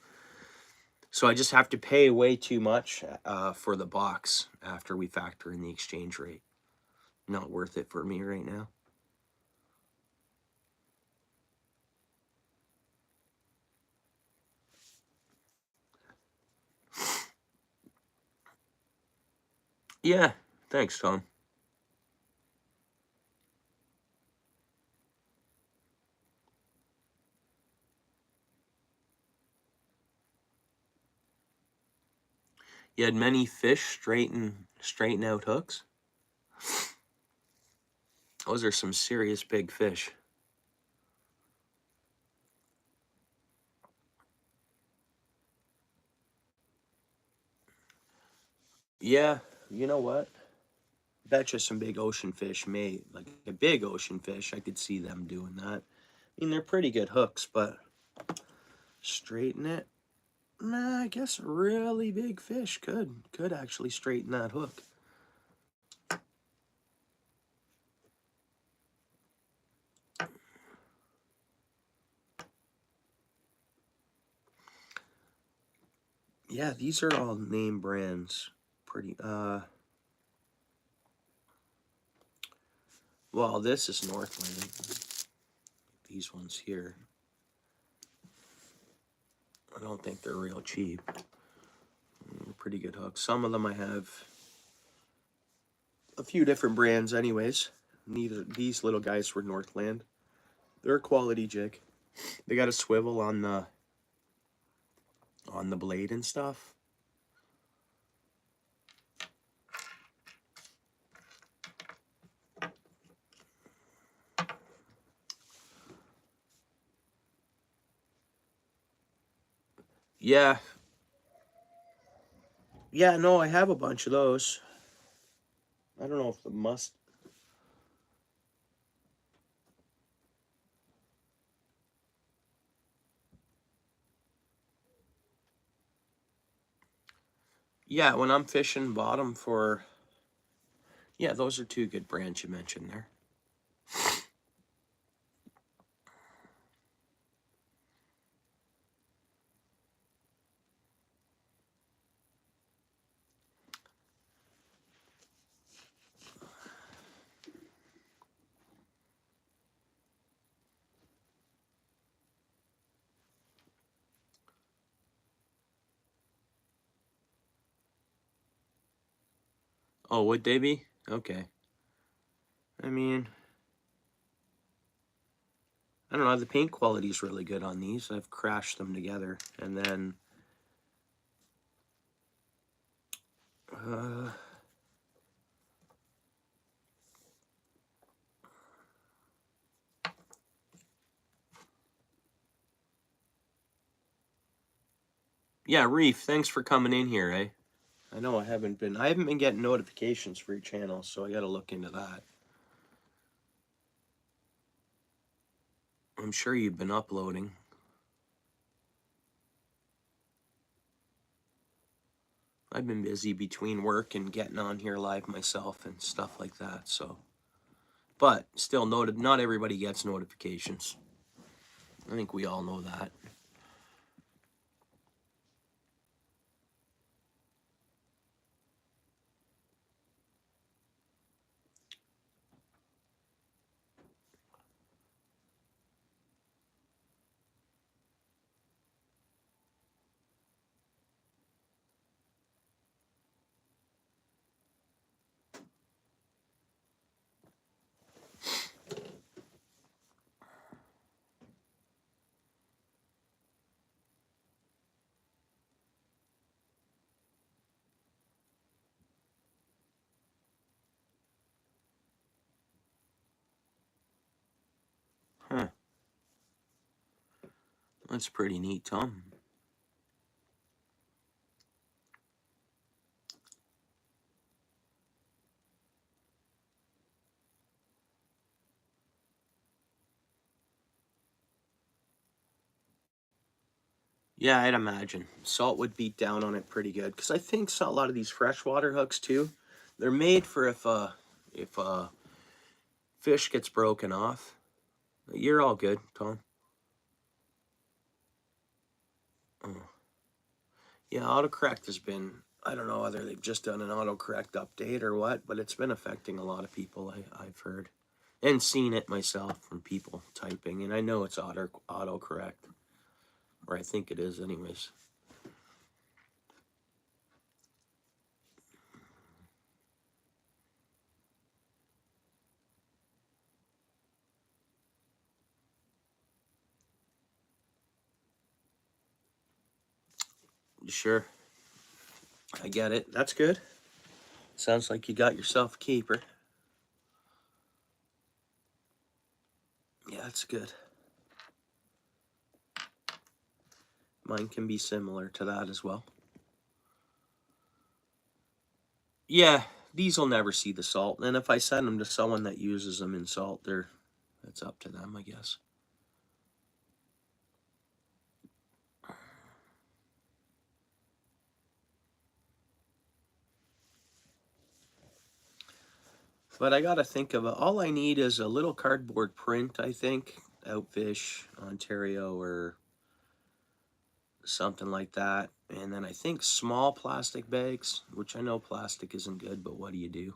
S1: so I just have to pay way too much for the box after we factor in the exchange rate. Not worth it for me right now. Yeah, thanks, Tom. You had many fish straighten out hooks. Those are some serious big fish. Yeah, you know what? Betcha some big ocean fish like a big ocean fish, I could see them doing that. I mean, they're pretty good hooks, but straighten it? Nah, I guess a really big fish could actually straighten that hook. Yeah, these are all name brands. Pretty, well, this is Northland. These ones here, I don't think they're real cheap. Pretty good hooks. Some of them I have a few different brands anyways. These little guys were Northland. They're a quality jig. They got a swivel on the blade and stuff. Yeah. Yeah, no, I have a bunch of those. I don't know if the must. Yeah, when I'm fishing bottom for... Yeah, those are 2 good brands you mentioned there. Oh, would they be? Okay. I mean, I don't know, the paint quality is really good on these. I've crashed them together, and then Yeah, Reef, thanks for coming in here, eh? I know I haven't been getting notifications for your channel, so I gotta look into that. I'm sure you've been uploading. I've been busy between work and getting on here live myself and stuff like that, so. But still, not everybody gets notifications. I think we all know that. Huh. That's pretty neat, Tom. Yeah, I'd imagine. Salt would beat down on it pretty good. Because I think a lot of these freshwater hooks, too, they're made for if fish gets broken off. You're all good, Tom. Oh. Yeah, autocorrect has been, I don't know whether they've just done an autocorrect update or what, but it's been affecting a lot of people, I've heard. And seen it myself from people typing. And I know it's autocorrect. Or I think it is anyways. Sure. I get it. That's good. Sounds like you got yourself a keeper. Yeah, that's good. Mine can be similar to that as well. Yeah, these will never see the salt. And if I send them to someone that uses them in salt, that's up to them, I guess. But I gotta think of all I need is a little cardboard print, I think. OUTFISH Ontario or something like that. And then I think small plastic bags, which I know plastic isn't good, but what do you do?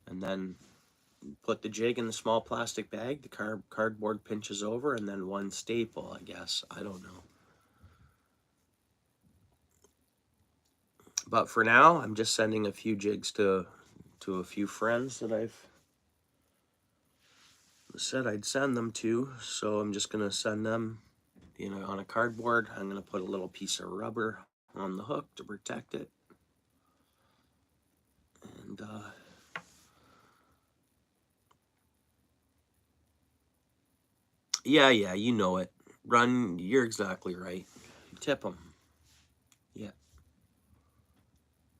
S1: And then put the jig in the small plastic bag, the cardboard pinches over, and then one staple, I guess. I don't know. But for now, I'm just sending a few jigs to a few friends that I've said I'd send them to. So I'm just going to send them, on a cardboard. I'm going to put a little piece of rubber on the hook to protect it. And yeah, you know it. You're exactly right. Tip them. Yeah.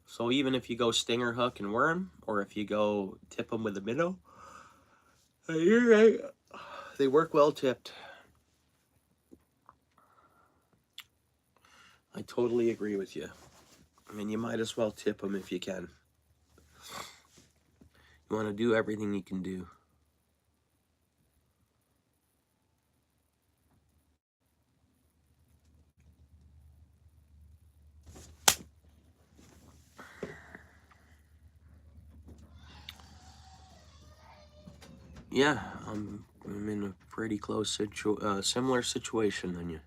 S1: So even if you go stinger, hook, and worm, or if you go tip them with a minnow, you're right. They work well tipped. I totally agree with you. I mean, you might as well tip them if you can. You want to do everything you can do. Yeah, I'm in a pretty close similar situation than you.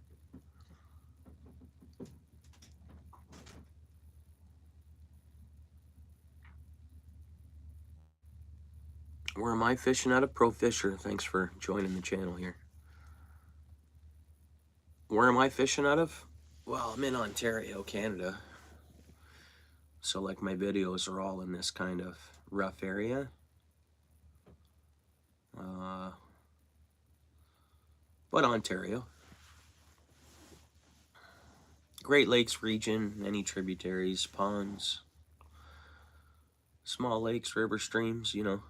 S1: Where am I fishing out of? Pro Fisher. Thanks for joining the channel here. Where am I fishing out of? Well, I'm in Ontario, Canada. So like my videos are all in this kind of rough area. But Ontario. Great Lakes region, any tributaries, ponds, small lakes, river streams, you know.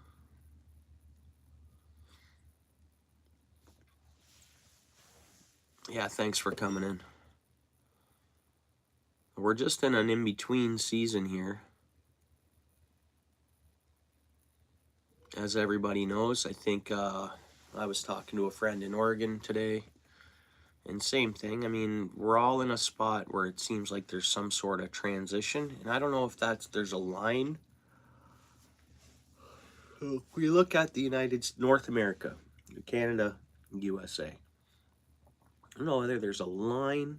S1: Yeah, thanks for coming in. We're just in an in-between season here. As everybody knows, I think I was talking to a friend in Oregon today, and same thing. I mean, we're all in a spot where it seems like there's some sort of transition, and I don't know if there's a line. So we look at the North America, Canada, USA. I don't know whether there's a line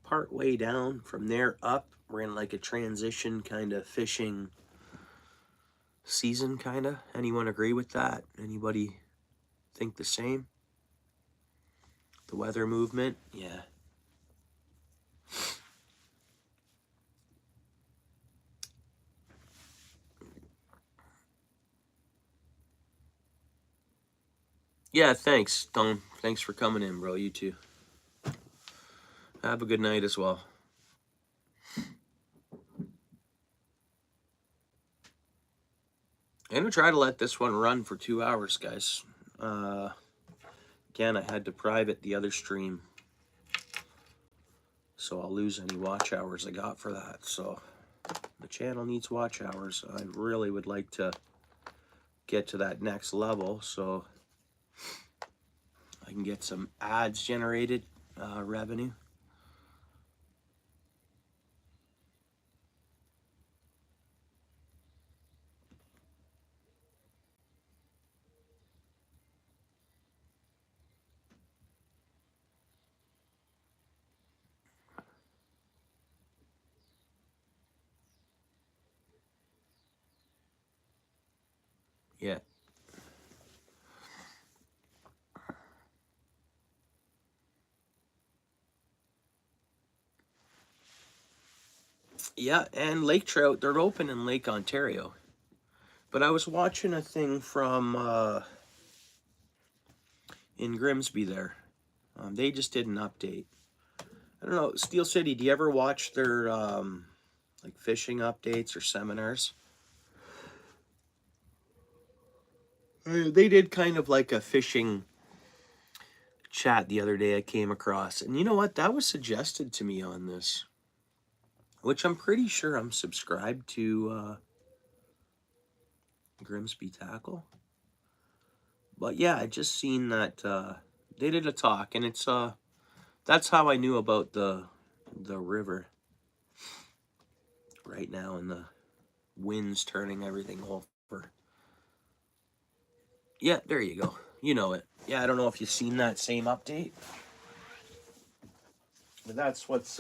S1: part way down from there up. We're in like a transition kind of fishing season, kind of. Anyone agree with that? Anybody think the same? The weather movement? Yeah. Yeah, thanks, Tom. Thanks for coming in, bro. You too. Have a good night as well. I'm gonna try to let this one run for 2 hours, guys. Again, I had to private the other stream, so I'll lose any watch hours I got for that. So the channel needs watch hours. I really would like to get to that next level so I can get some ads generated revenue. Yeah. Yeah, and lake trout, they're open in Lake Ontario. But I was watching a thing from in Grimsby there. They just did an update. I don't know, Steel City, do you ever watch their like fishing updates or seminars? They did kind of like a fishing chat the other day I came across. And you know what? That was suggested to me on this, which I'm pretty sure I'm subscribed to Grimsby Tackle. But yeah, I just seen that they did a talk, and it's that's how I knew about the river right now and the winds turning everything over. Yeah, there you go. You know it. Yeah, I don't know if you've seen that same update. But that's what's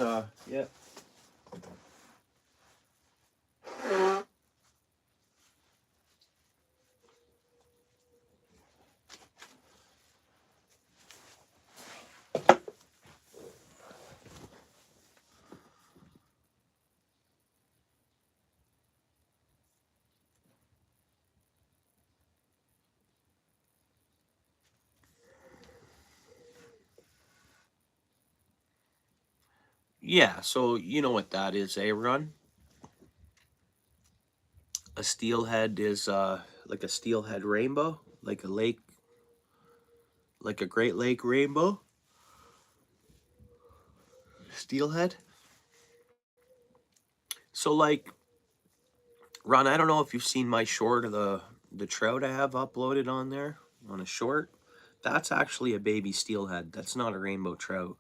S1: yeah. Yeah, so you know what that is, eh, Ron? A steelhead is like a steelhead rainbow, like a lake, like a Great Lake rainbow. Steelhead. So like, Ron, I don't know if you've seen my short of the trout I have uploaded on there on a short. That's actually a baby steelhead. That's not a rainbow trout.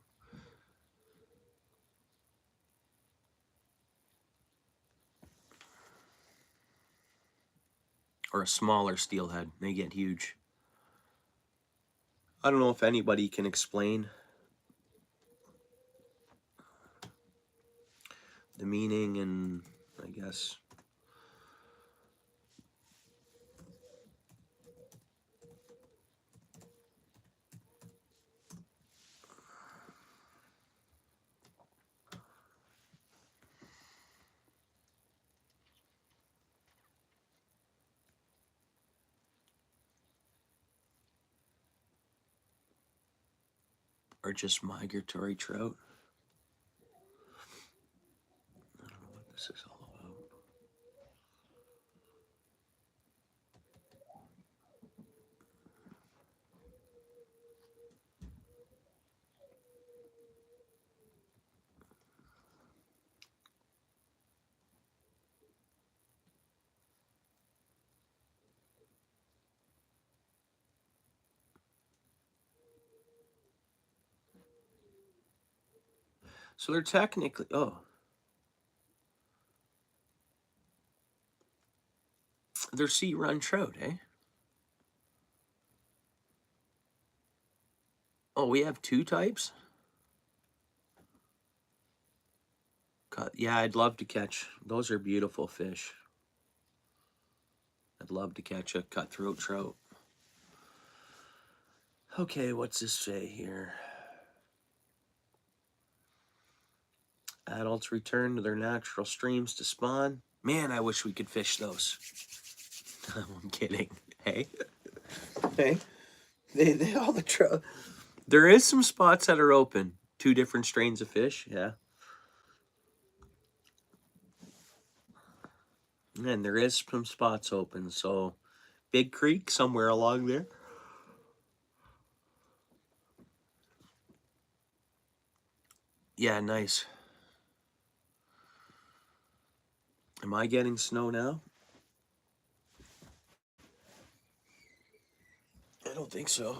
S1: Or a smaller steelhead. They get huge. I don't know if anybody can explain the meaning, and I guess Or just migratory trout. I don't know what this is all about. So they're technically, oh, they're sea run trout, eh? Oh, we have two types? Yeah, I'd love to catch. Those are beautiful fish. I'd love to catch a cutthroat trout. Okay, what's this say here? Adults return to their natural streams to spawn. Man, I wish we could fish those. I'm kidding. Hey? Hey? They all the trout. There is some spots that are open. Two different strains of fish, yeah. And there is some spots open, so Big Creek somewhere along there. Yeah, nice. Am I getting snow now? I don't think so.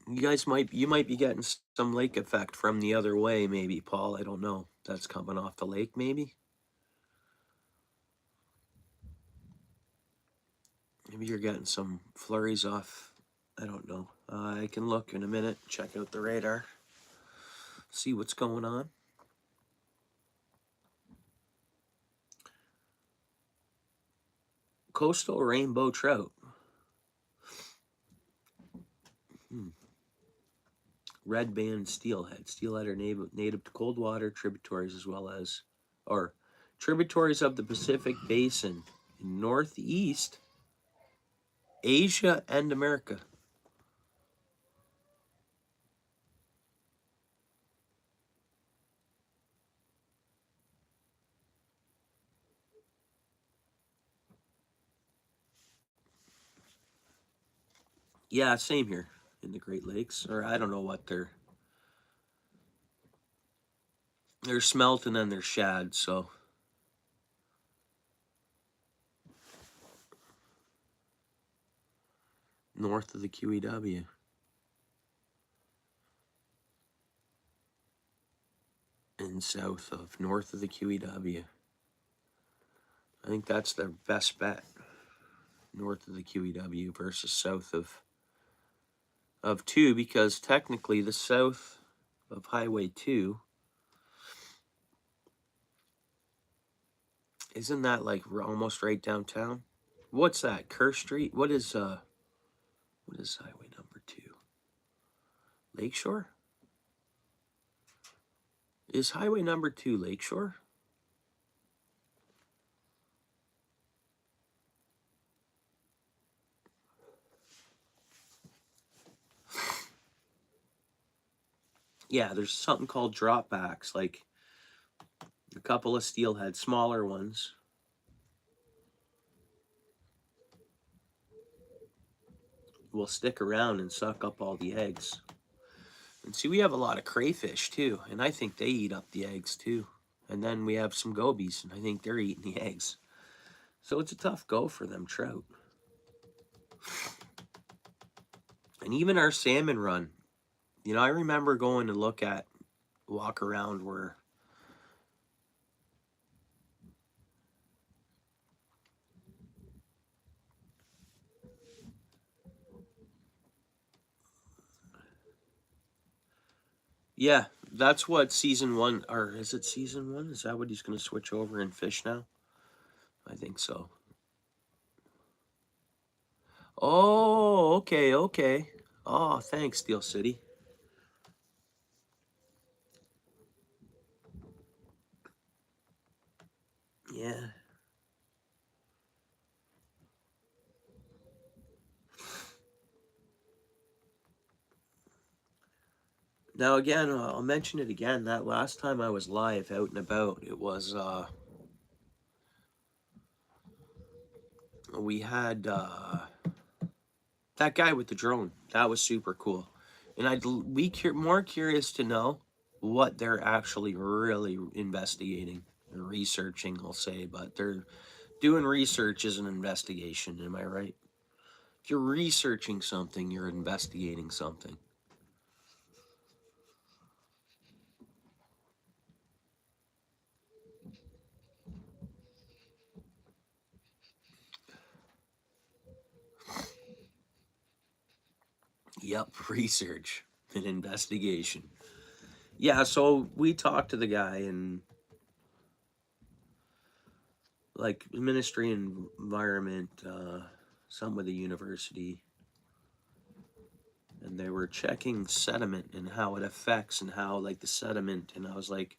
S1: You might be getting some lake effect from the other way, maybe, Paul. I don't know. That's coming off the lake, maybe. Maybe you're getting some flurries off. I don't know. I can look in a minute, check out the radar, see what's going on. Coastal rainbow trout. Red band steelhead. Steelhead are native to cold water tributaries as well as, or tributaries of the Pacific Basin in Northeast Asia and America. Yeah, same here in the Great Lakes. Or I don't know what they're smelt and then they're shad, so. North of the QEW. And south of, north of the QEW. I think that's their best bet. North of the QEW versus south of 2, because technically the south of Highway 2, isn't that like almost right downtown? What's that? Kerr Street? What is highway number 2? Lakeshore? Is highway number 2 Lakeshore? Yeah, there's something called dropbacks, like a couple of steelhead, smaller ones. Will stick around and suck up all the eggs. And see, we have a lot of crayfish too, and I think they eat up the eggs too. And then we have some gobies, and I think they're eating the eggs. So it's a tough go for them trout. And even our salmon run, you know, I remember going to walk around where yeah, that's what season 1, or is it season 1? Is that what he's going to switch over and fish now? I think so. Oh, okay, okay. Oh, thanks, Steel City. Yeah. Now again, I'll mention it again. That last time I was live out and about, it was we had that guy with the drone. That was super cool, and I'd be more curious to know what they're actually really investigating or researching. I'll say, but they're doing research is an investigation. Am I right? If you're researching something, you're investigating something. Yep, research and investigation. Yeah, so we talked to the guy and like ministry and environment, some with the university, and they were checking sediment and how it affects and how like the sediment. And I was like,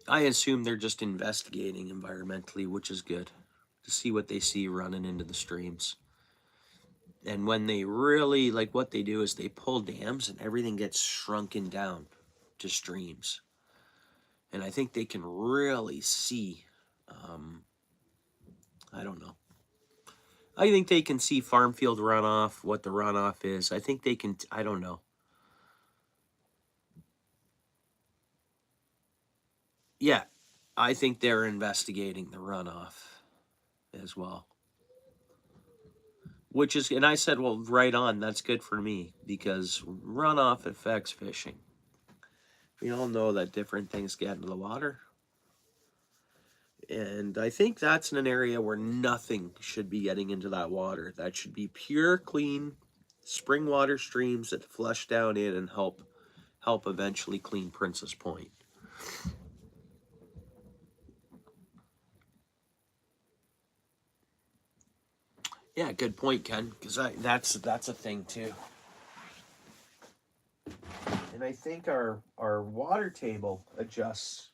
S1: I assume they're just investigating environmentally, which is good to see what they see running into the streams. And when they really like what they do is they pull dams and everything gets shrunken down to streams. And I think they can really see, I don't know. I think they can see farm field runoff, what the runoff is. I think they can, I don't know. Yeah, I think they're investigating the runoff as well. Which is, and I said, well, right on, that's good for me because runoff affects fishing. We all know that different things get into the water. And I think that's in an area where nothing should be getting into that water. That should be pure, clean spring water streams that flush down in and help eventually clean Princess Point. Yeah, good point, Ken. Because that's a thing too. And I think our water table adjusts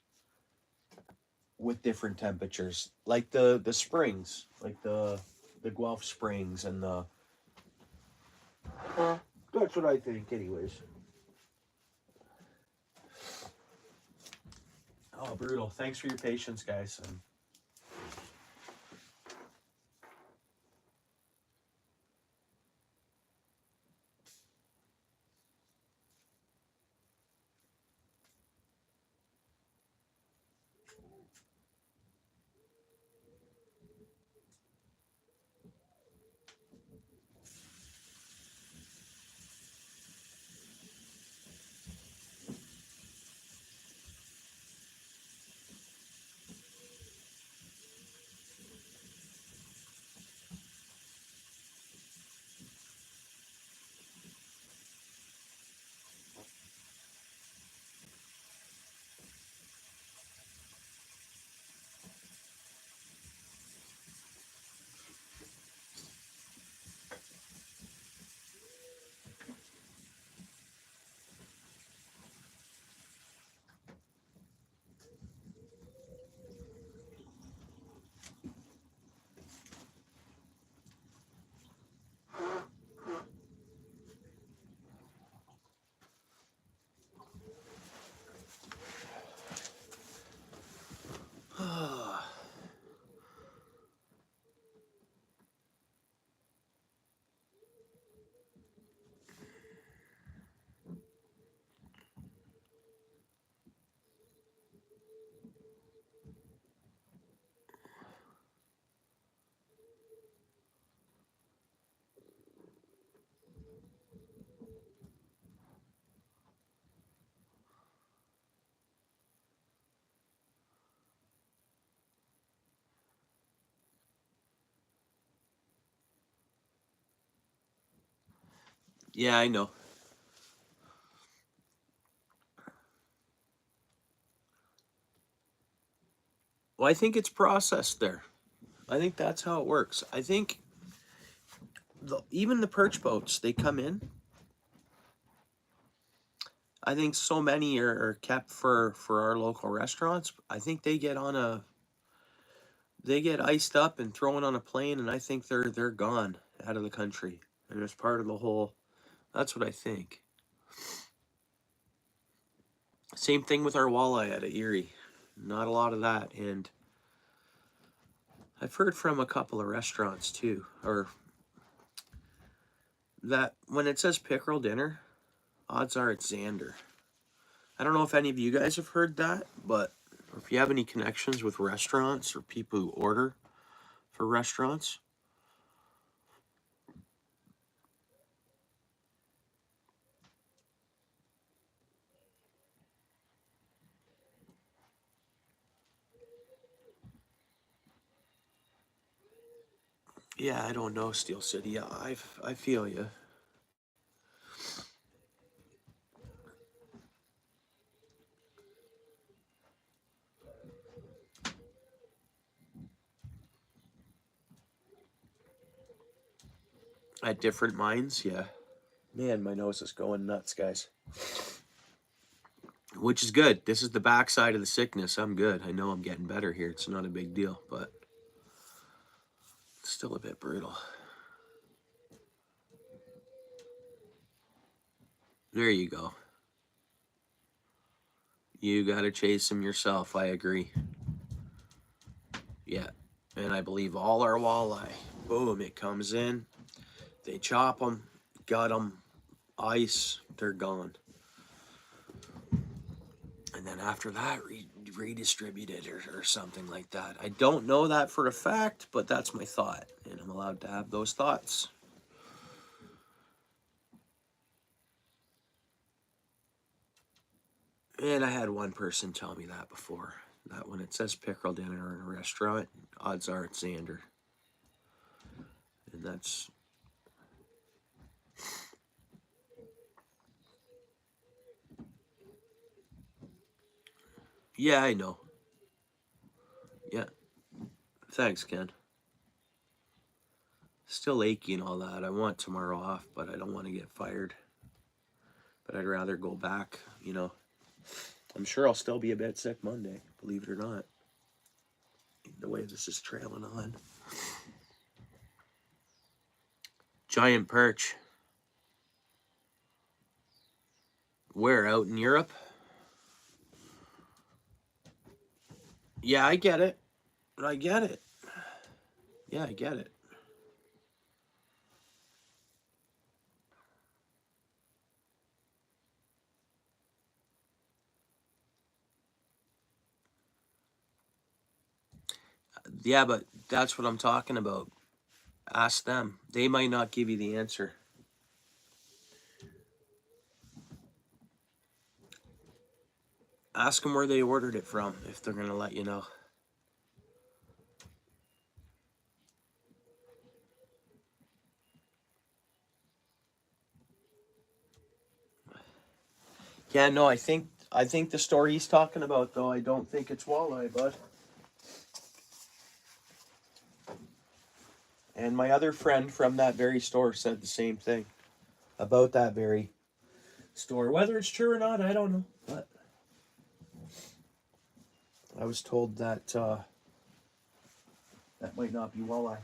S1: with different temperatures, like the springs, like the Guelph Springs and the. That's what I think, anyways. Oh, brutal! Thanks for your patience, guys. Yeah, I know. Well, I think it's processed there. I think that's how it works. I think even the perch boats, they come in. I think so many are kept for our local restaurants. I think they get iced up and thrown on a plane, and I think they're gone out of the country, and it's part of the whole. That's what I think. Same thing with our walleye out of Erie. Not a lot of that. And I've heard from a couple of restaurants too, or that when it says pickerel dinner, odds are it's Xander. I don't know if any of you guys have heard that, but if you have any connections with restaurants or people who order for restaurants. Yeah, I don't know, Steel City. Yeah, I feel you. At different mines, yeah. Man, my nose is going nuts, guys. Which is good. This is the backside of the sickness. I'm good. I know I'm getting better here. It's not a big deal, but it's still a bit brutal. There you go. You gotta chase them yourself. I agree. Yeah. And I believe all our walleye, boom, it comes in. They chop them, gut them, ice, they're gone. And then after that, redistribute it or something like that. I don't know that for a fact, but that's my thought. And I'm allowed to have those thoughts. And I had one person tell me that before. That when it says pickerel dinner in a restaurant, odds are it's Xander. And that's... Yeah, I know. Yeah. Thanks, Ken. Still achy and all that. I want tomorrow off, but I don't want to get fired. But I'd rather go back, you know. I'm sure I'll still be a bit sick Monday, believe it or not. The way this is trailing on. Giant perch. Where, out in Europe? Yeah, I get it. I get it. Yeah, I get it. Yeah, but that's what I'm talking about. Ask them. They might not give you the answer. Ask them where they ordered it from, if they're going to let you know. Yeah, no, I think the store he's talking about, though, I don't think it's walleye, bud. And my other friend from that very store said the same thing about that very store. Whether it's true or not, I don't know. But I was told that that might not be walleye.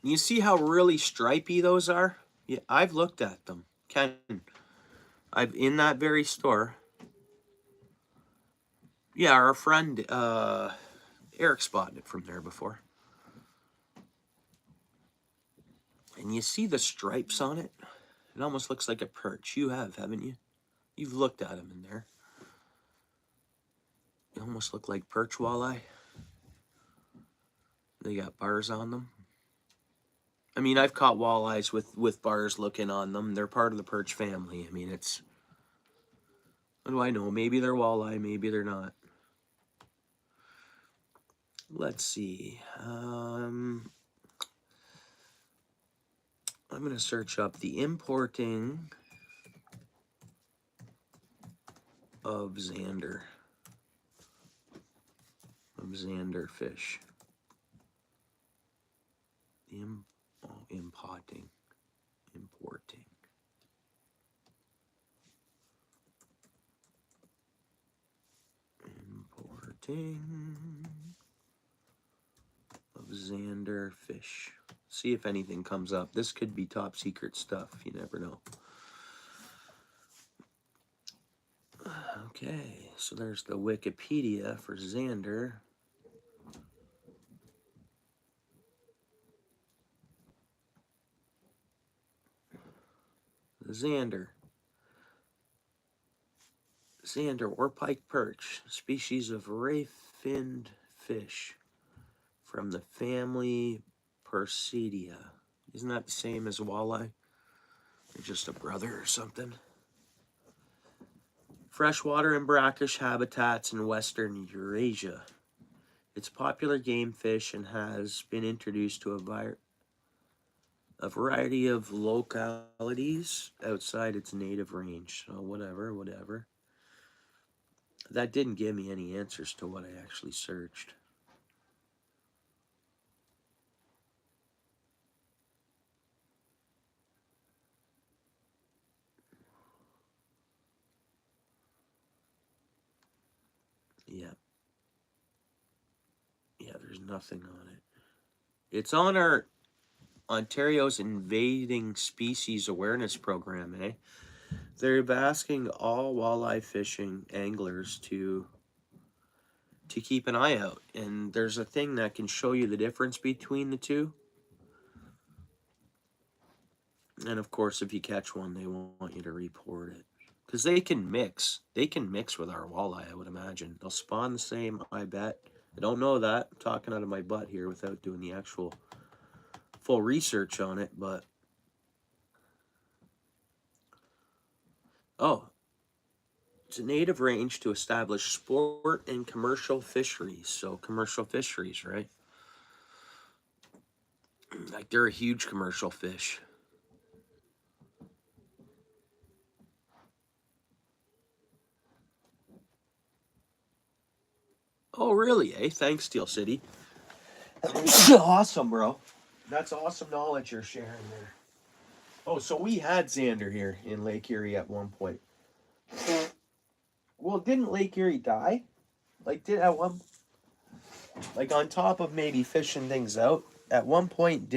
S1: You see how really stripy those are? Yeah, I've looked at them. Ken, I've in that very store. Yeah, our friend Eric spotted it from there before. And you see the stripes on it? It almost looks like a perch. You have, haven't you? You've looked at them in there. They almost look like perch walleye. They got bars on them. I mean, I've caught walleyes with bars looking on them. They're part of the perch family. I mean, it's... What do I know? Maybe they're walleye, maybe they're not. Let's see. I'm going to search up the importing of Xander. Of Xander fish. Impotting. Importing. Of Xander fish. See if anything comes up. This could be top secret stuff. You never know. Okay, so there's the Wikipedia for Xander. Xander or pike perch, species of ray-finned fish from the family Percidia. Isn't that the same as walleye? They're just a brother or something. Freshwater and brackish habitats in western Eurasia. It's popular game fish and has been introduced to a variety of localities outside its native range. So whatever. That didn't give me any answers to what I actually searched. Yeah, there's nothing on it. It's on our Ontario's Invading Species Awareness Program, eh? They're asking all walleye fishing anglers to keep an eye out. And there's a thing that can show you the difference between the two. And of course, if you catch one, they want you to report it. Because they can mix. They can mix with our walleye, I would imagine. They'll spawn the same, I bet. I don't know that. I'm talking out of my butt here without doing the actual full research on it, but... Oh, it's a native range to establish sport and commercial fisheries. So commercial fisheries, right? Like they're a huge commercial fish. Oh, really, eh? Thanks, Steel City. Awesome, bro. That's awesome knowledge you're sharing there. Oh, so we had Xander here in Lake Erie at one point. Well, didn't Lake Erie die? Like, on top of maybe fishing things out, at one point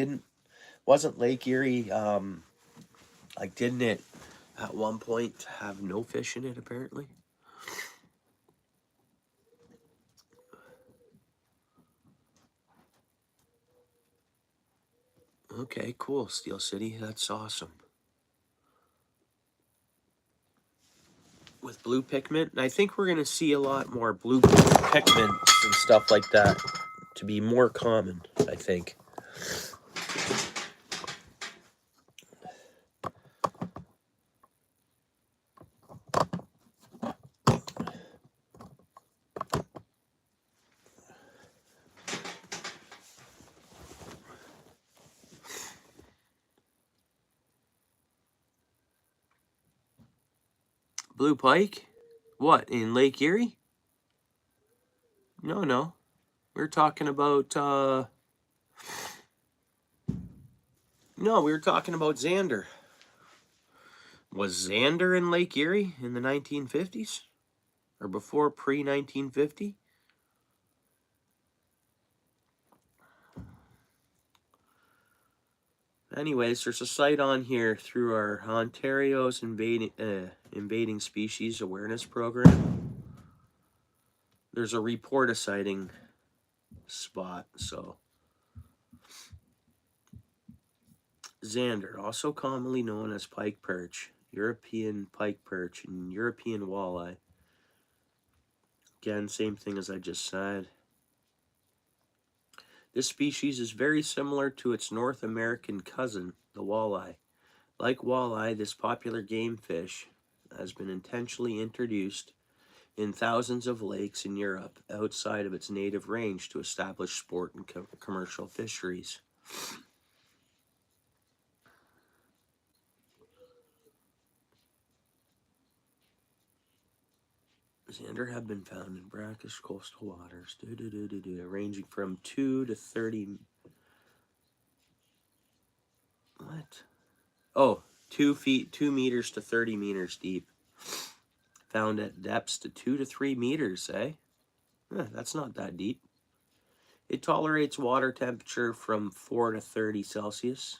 S1: wasn't Lake Erie, didn't it at one point have no fish in it, apparently? Okay, cool, Steel City. That's awesome. With blue pigment, and I think we're going to see a lot more blue pigments and stuff like that to be more common, I think. Blue pike? What, in Lake Erie? No. We're talking about, no, we were talking about Xander. Was Xander in Lake Erie in the 1950s? Or before pre-1950? Anyways, there's a site on here through our Ontario's Invading Species Awareness Program. There's a report a sighting spot, so. Xander, also commonly known as pike perch, European pike perch, and European walleye. Again, same thing as I just said. This species is very similar to its North American cousin, the walleye. Like walleye, this popular game fish has been intentionally introduced in thousands of lakes in Europe outside of its native range to establish sport and commercial fisheries. Xander have been found in brackish coastal waters, ranging from 2 to 30. What? Oh, 2 feet, 2 meters to 30 meters deep. Found at depths to 2 to 3 meters, eh? That's not that deep. It tolerates water temperature from 4 to 30 Celsius.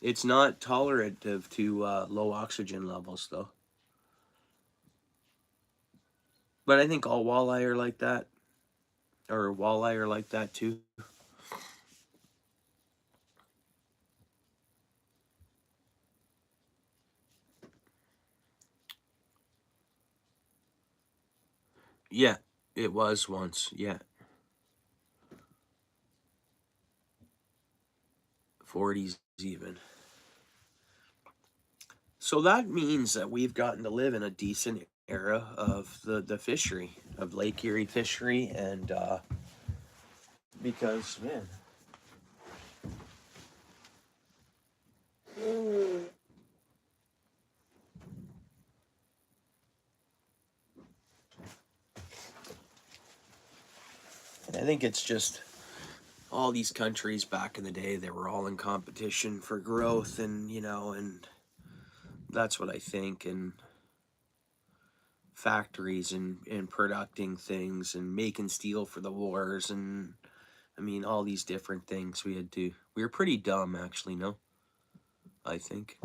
S1: It's not tolerative to low oxygen levels, though. But I think all walleye are like that, or walleye are like that too. Yeah, it was once. Yeah, 40s even. So that means that we've gotten to live in a decent era of the fishery, of Lake Erie fishery, and because, man. I think it's just all these countries back in the day, they were all in competition for growth, and and that's what I think, and factories and producing things and making steel for the wars, and I mean all these different things we were pretty dumb actually, no? I think.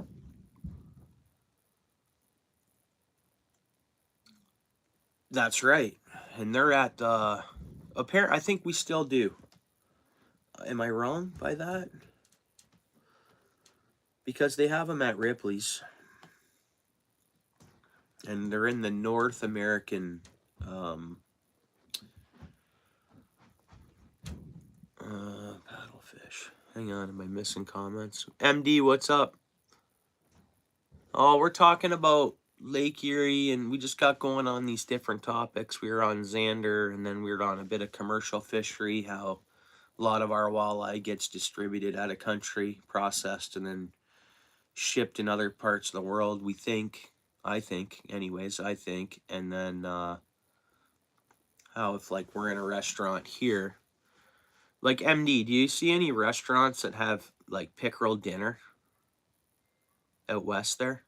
S1: That's right. And they're at I think we still do. Am I wrong by that? Because they have them at Ripley's, and they're in the North American paddlefish. Hang on, am I missing comments? MD, what's up? Oh, we're talking about Lake Erie, and we just got going on these different topics. We were on Xander, and then we were on a bit of commercial fishery, how a lot of our walleye gets distributed out of country, processed, and then shipped in other parts of the world, we think. I think, anyways, and then how if like we're in a restaurant here, like MD, do you see any restaurants that have like pickerel dinner out west there?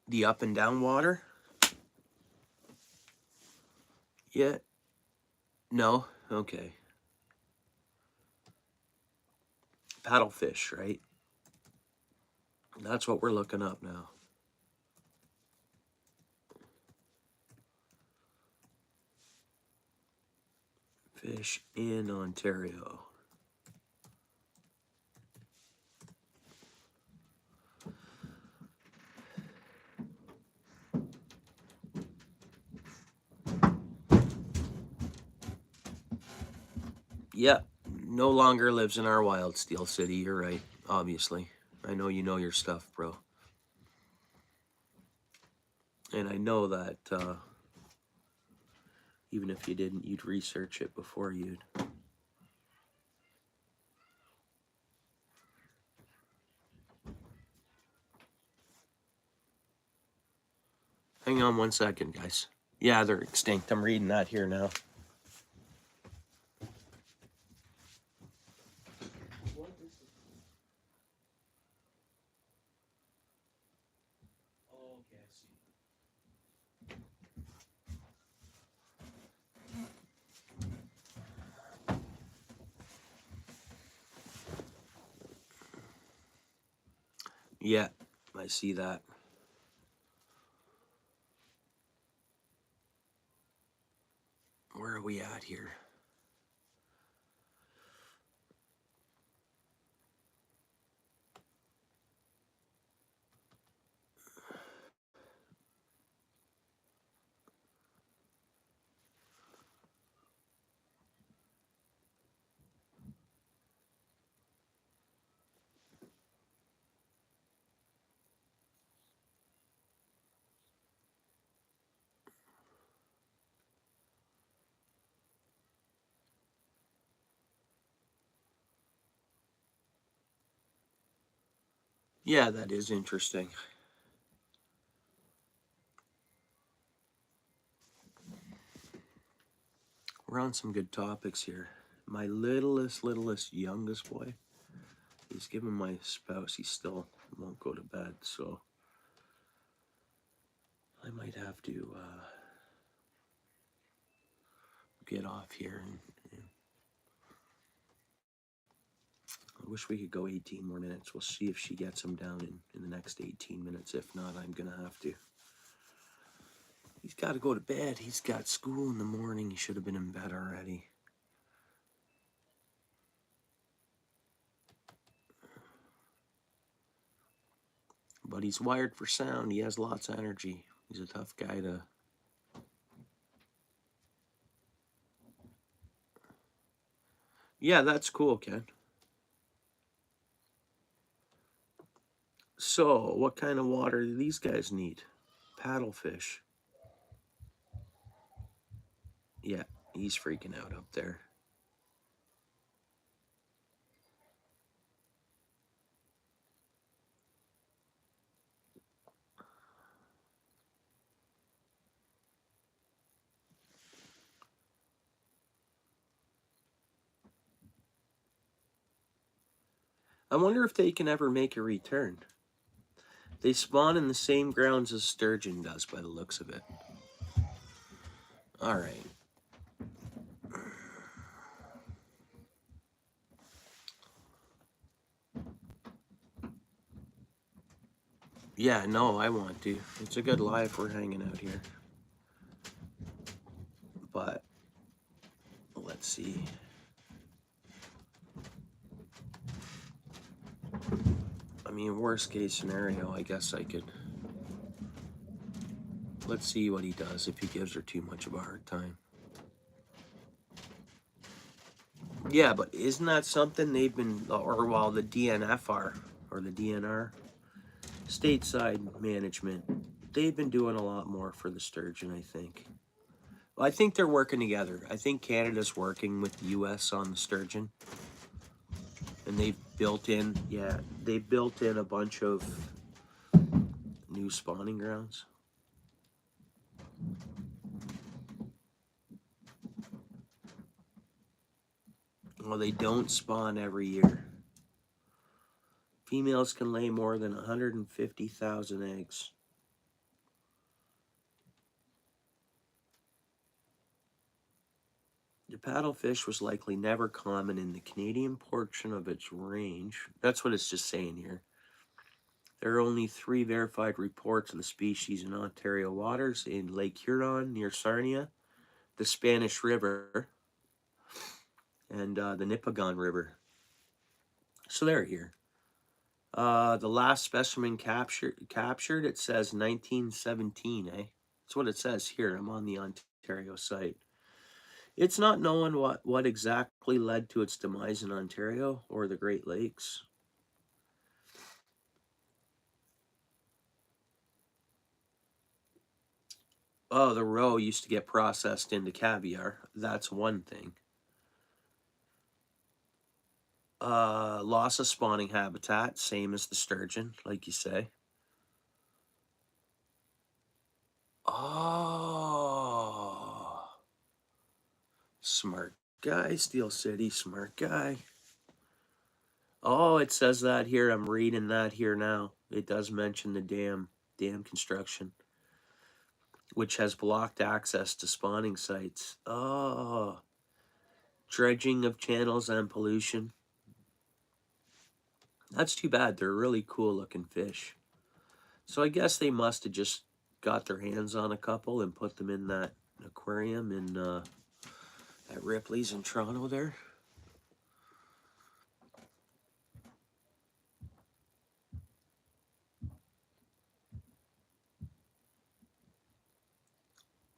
S1: The up and down water? Yeah. No? Okay. Paddlefish, right? That's what we're looking up now. Fish in Ontario. Yeah, no longer lives in our wild Steel City. You're right, obviously. I know you know your stuff, bro. And I know that even if you didn't, you'd research it before you'd. Hang on 1 second, guys. Yeah, they're extinct. I'm reading that here now. Yeah, I see that. Where are we at here? Yeah, that is interesting. We're on some good topics here. My littlest, youngest boy, he's given my spouse, he still won't go to bed, so I might have to get off here. And I wish we could go 18 more minutes. We'll see if she gets him down in the next 18 minutes. If not, I'm going to have to. He's got to go to bed. He's got school in the morning. He should have been in bed already. But he's wired for sound. He has lots of energy. He's a tough guy to... Yeah, that's cool, Ken. So, what kind of water do these guys need? Paddlefish. Yeah, he's freaking out up there. I wonder if they can ever make a return. They spawn in the same grounds as sturgeon does, by the looks of it. All right. Yeah, no, I want to. It's a good life we're hanging out here. But, let's see. I mean, worst case scenario, I guess I could... Let's see what he does if he gives her too much of a hard time. Yeah, but isn't that something they've been... Or, well, the DNFR, or the DNR, stateside management, they've been doing a lot more for the sturgeon, I think. Well, I think they're working together. I think Canada's working with the U.S. on the sturgeon. And they've built in, they've built in a bunch of new spawning grounds. Well, they don't spawn every year. Females can lay more than 150,000 eggs. The paddlefish was likely never common in the Canadian portion of its range. That's what it's just saying here. There are only 3 verified reports of the species in Ontario waters, in Lake Huron near Sarnia, the Spanish River, and the Nipigon River. So they're here. The last specimen captured, it says 1917, eh? That's what it says here. I'm on the Ontario site. It's not known what exactly led to its demise in Ontario or the Great Lakes. Oh, the roe used to get processed into caviar. That's one thing. Loss of spawning habitat, same as the sturgeon, like you say. Oh, smart guy, Steel City, smart guy. Oh, it says that here. I'm reading that here now. It does mention the dam construction, which has blocked access to spawning sites. Oh, dredging of channels and pollution. That's too bad. They're really cool looking fish. So I guess they must have just got their hands on a couple and put them in that aquarium in at Ripley's in Toronto there.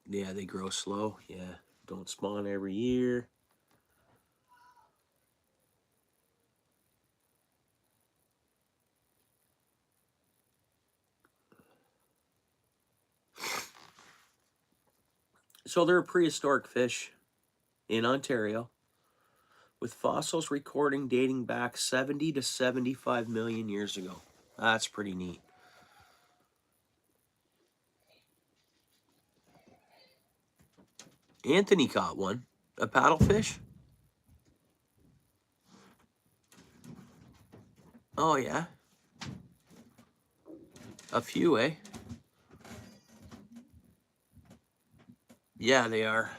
S1: Yeah, they grow slow. Yeah, don't spawn every year. So they're a prehistoric fish in Ontario, with fossils recording dating back 70 to 75 million years ago. That's pretty neat. Anthony caught one. A paddlefish? Oh, yeah. A few, eh? Yeah, they are.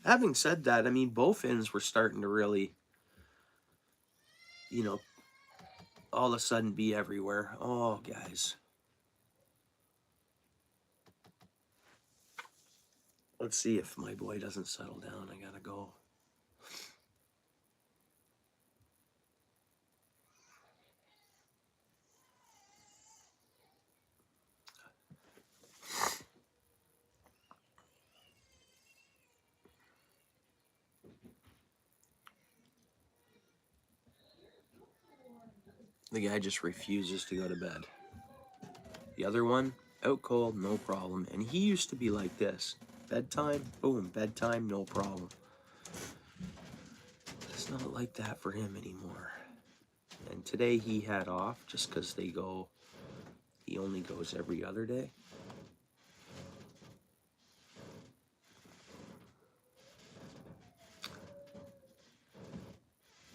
S1: Having said that, I mean, bowfins were starting to really, you know, all of a sudden be everywhere. Oh, guys. Let's see if my boy doesn't settle down. I gotta go. The guy just refuses to go to bed. The other one, out cold, no problem. And he used to be like this. Bedtime, boom, bedtime, no problem. It's not like that for him anymore. And today he had off just because he only goes every other day.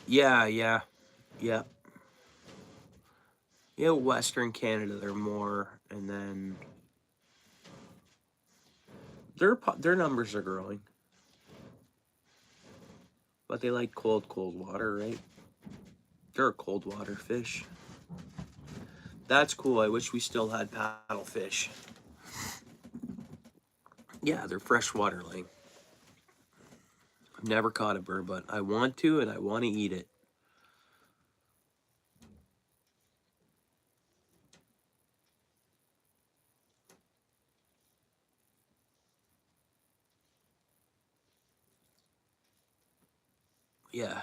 S1: Yeah. Yeah, Western Canada, they're more, and then their numbers are growing. But they like cold water, right? They're a cold water fish. That's cool. I wish we still had paddlefish. Yeah, they're freshwater ling. I've never caught a burbot. I want to, and I want to eat it. Yeah.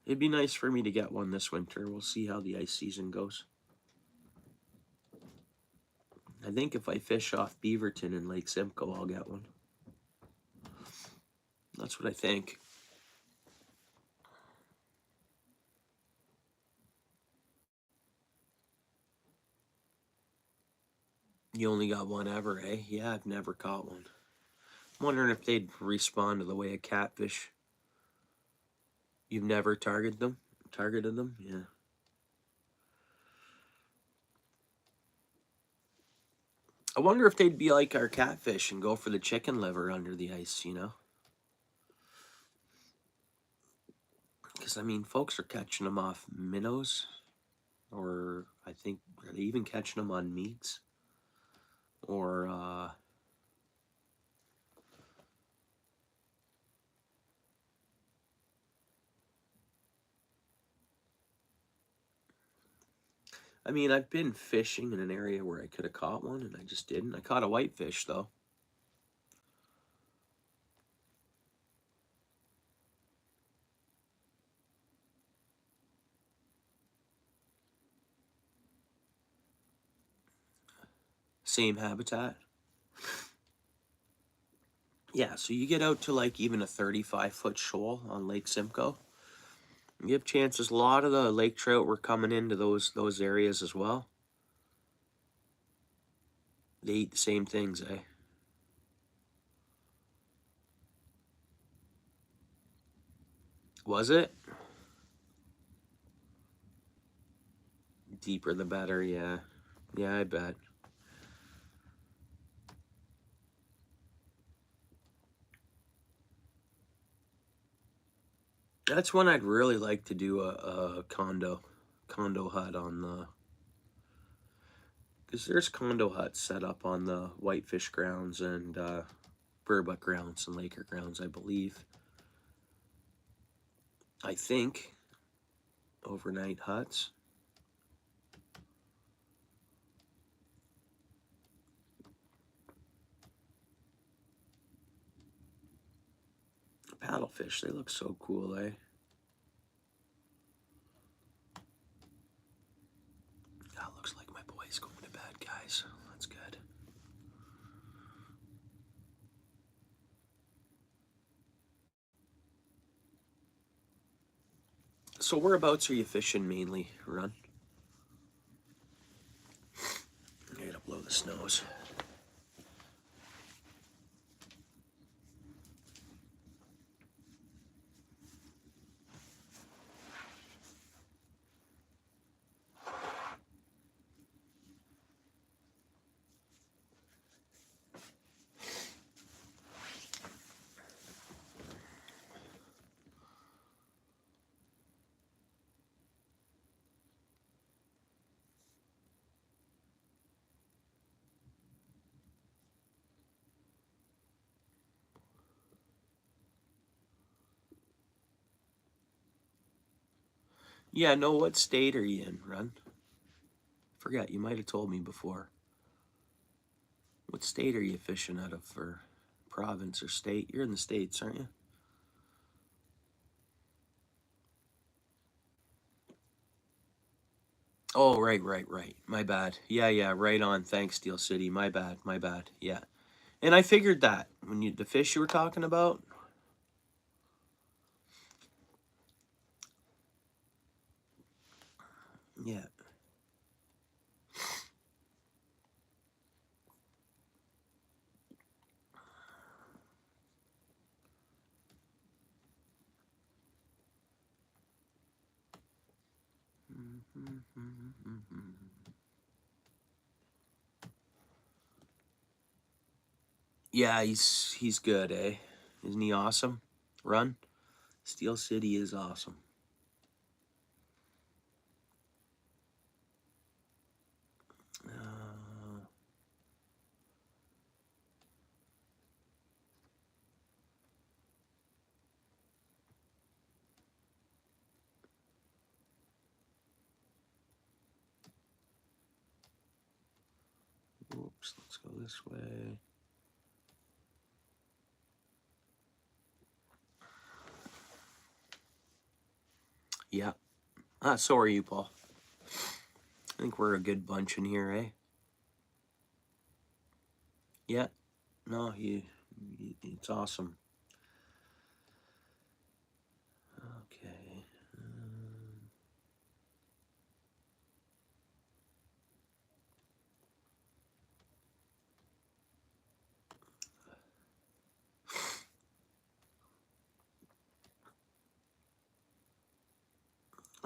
S1: It'd be nice for me to get one this winter. We'll see how the ice season goes. I think if I fish off Beaverton in Lake Simcoe, I'll get one. That's what I think. You only got one ever, eh? Yeah, I've never caught one. I'm wondering if they'd respond to the way a catfish. You've never targeted them? Yeah. I wonder if they'd be like our catfish and go for the chicken liver under the ice, you know? Because, I mean, folks are catching them off minnows, or I think, are they even catching them on meats? Or, I mean, I've been fishing in an area where I could have caught one, and I just didn't. I caught a whitefish, though. Same habitat. Yeah, so you get out to like even a 35-foot shoal on Lake Simcoe. You have chances. A lot of the lake trout were coming into those areas as well. They eat the same things, eh? Was it? Deeper the better, yeah. Yeah, I bet. That's one I'd really like to do a condo hut on the, because there's condo huts set up on the Whitefish grounds and Burbuck grounds and Laker grounds, I believe. I think overnight huts. Paddlefish, they look so cool, eh? That looks like my boy's going to bed, guys. That's good. So whereabouts are you fishing mainly, Run? I gotta blow Goodness knows. Yeah, no, what state are you in, Run? Forgot, you might have told me before. What state are you fishing out of, or province or state? You're in the States, aren't you? Oh, right. My bad. Yeah, right on. Thanks, Steel City. My bad. Yeah. And I figured that when the fish you were talking about. Yeah. Yeah, he's good, eh? Isn't he awesome? Run. Steel City is awesome. Oops, let's go this way. Yeah. So are you, Paul. I think we're a good bunch in here, eh? Yeah. No, it's awesome. Okay.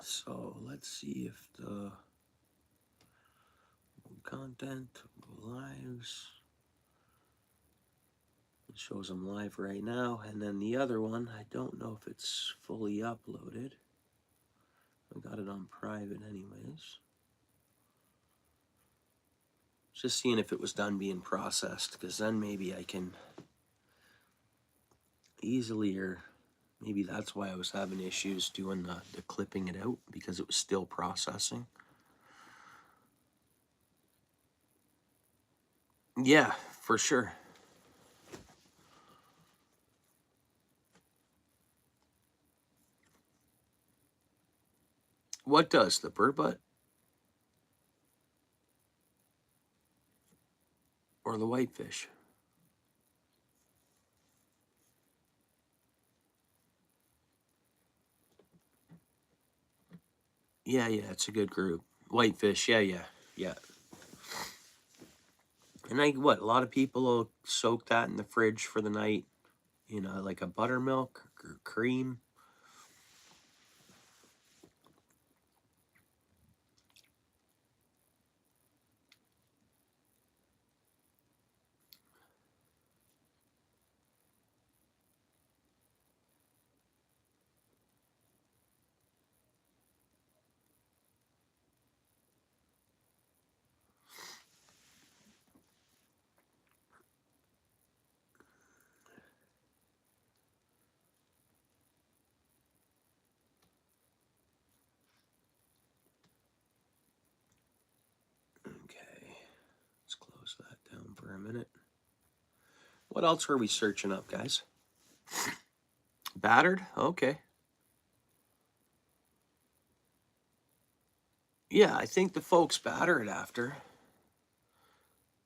S1: So let's see if the content lives. It shows them live right now, and then the other one, I don't know if it's fully uploaded. I got it on private anyways. Just seeing if it was done being processed, because then maybe I can easily, or maybe that's why I was having issues doing the clipping it out, because it was still processing. Yeah, for sure. What does the bird butt or the whitefish? Yeah, it's a good group. Whitefish, yeah. And a lot of people will soak that in the fridge for the night, like a buttermilk or cream. Okay, let's close that down for a minute. What else were we searching up, guys? Battered? Okay. Yeah, I think the folks batter it after.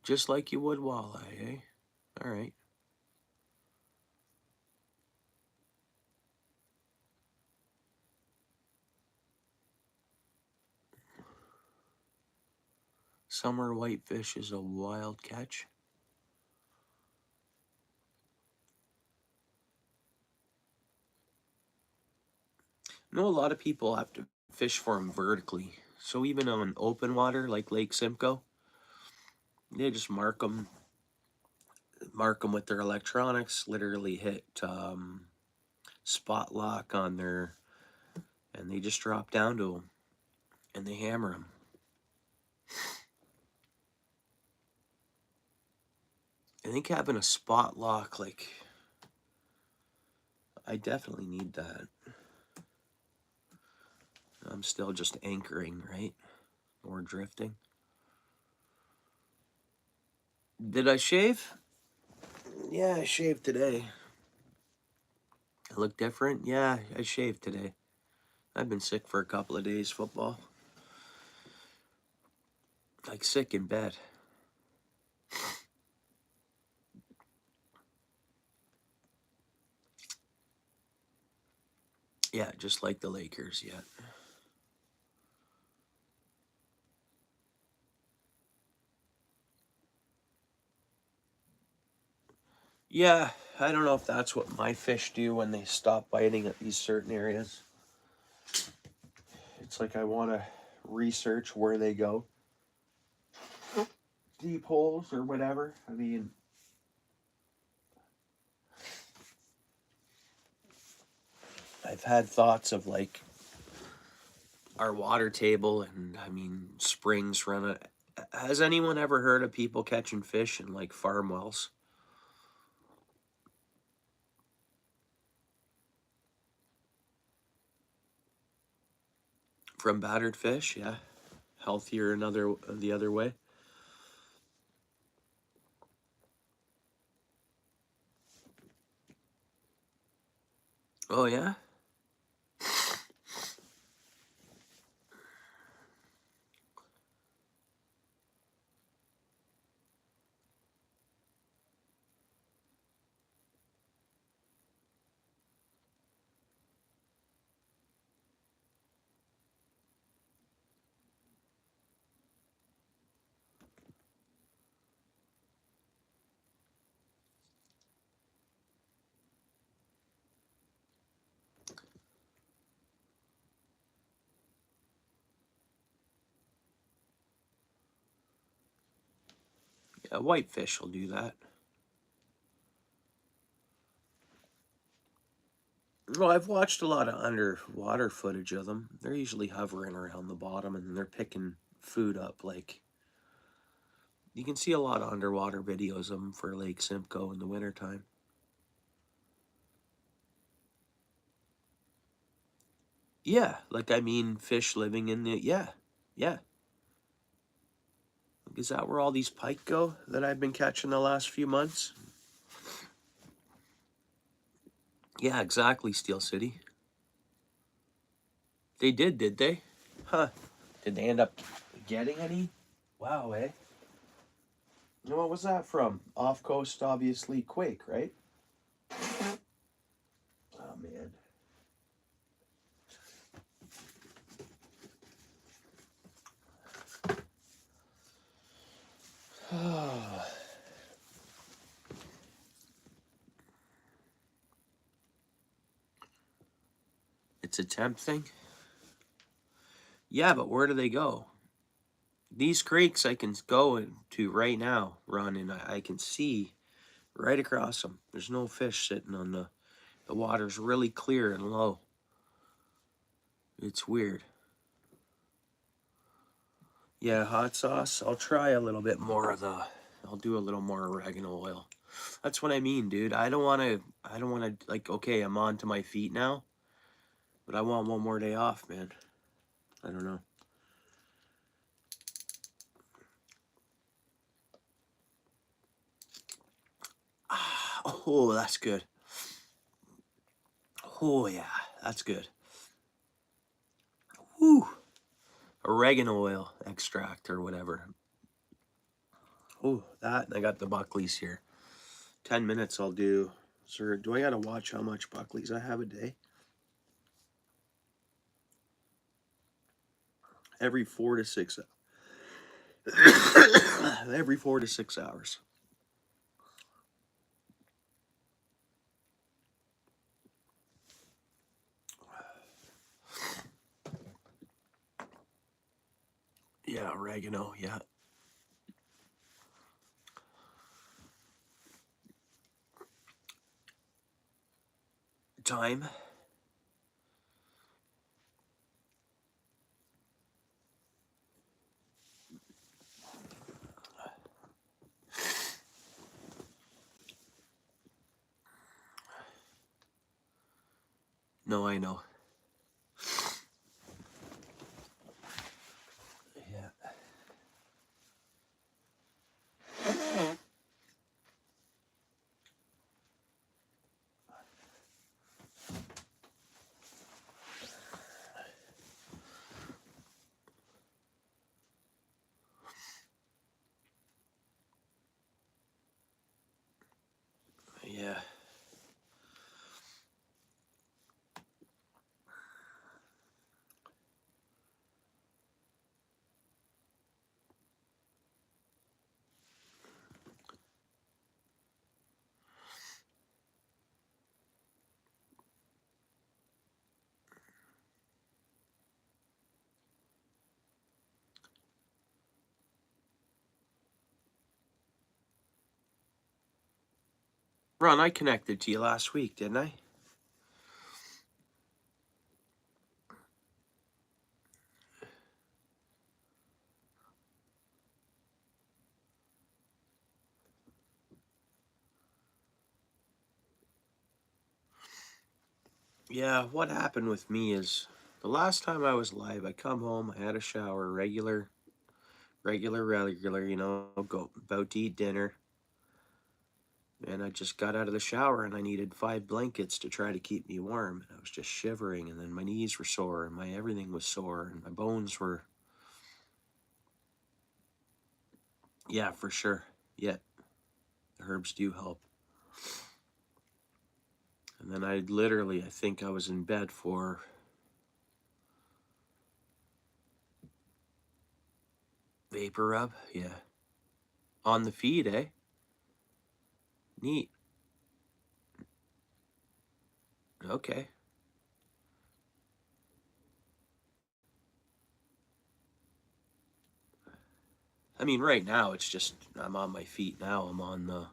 S1: Just like you would walleye, eh? All right. Summer whitefish is a wild catch. I know a lot of people have to fish for them vertically. So even on open water like Lake Simcoe, they just mark them with their electronics, literally hit spot lock on their, and they just drop down to them and they hammer them. I think having a spot lock, like, I definitely need that. I'm still just anchoring, right? Or drifting. Did I shave? Yeah, I shaved today. I look different? Yeah, I shaved today. I've been sick for a couple of days, football. Like sick in bed. Yeah, just like the Lakers, yeah. Yeah, I don't know if that's what my fish do when they stop biting at these certain areas. It's like I want to research where they go. Deep holes or whatever. I mean, I've had thoughts of like our water table and I mean springs run it. Has anyone ever heard of people catching fish in like farm wells? From battered fish, yeah. Healthier another the other way. Oh yeah? Yeah, whitefish will do that. Well, I've watched a lot of underwater footage of them. They're usually hovering around the bottom and they're picking food up. Like, you can see a lot of underwater videos of them for Lake Simcoe in the wintertime. Yeah, like I mean, fish living in the, yeah, yeah. Is that where all these pike go that I've been catching the last few months? Yeah, exactly, Steel City. They did they? Huh. Did they end up getting any? Wow, eh? What was that from? Off coast, obviously, Quake, right? Oh, man. It's a temp thing? Yeah, but where do they go? These creeks I can go into right now, run, and I can see right across them. There's no fish sitting on the water's really clear and low. It's weird. Yeah, hot sauce. I'll try a little bit more of the, I'll do a little more oregano oil. That's what I mean, dude. I don't want to, like, okay, I'm on to my feet now, but I want one more day off, man. I don't know. Ah, oh, that's good. Oh, yeah, that's good. Whew. Oregano oil extract or whatever. Oh, that, I got the Buckley's here. 10 minutes I'll do. Sir, do I gotta watch how much Buckley's I have a day? Every 4 to 6. Every 4 to 6 hours. Yeah, oregano, yeah. Time. No, I know. Yeah. Yeah. Ron, I connected to you last week, didn't I? Yeah, what happened with me is the last time I was live, I come home, I had a shower, regular, you know, go about to eat dinner. And I just got out of the shower and I needed 5 blankets to try to keep me warm. And I was just shivering, and then my knees were sore and my everything was sore and my bones were, yeah, for sure. Yeah, the herbs do help. And then I literally, I think I was in bed for vapor rub. Yeah. On the feed, eh? Neat. Okay. I mean, right now it's just, I'm on my feet now. I'm on the,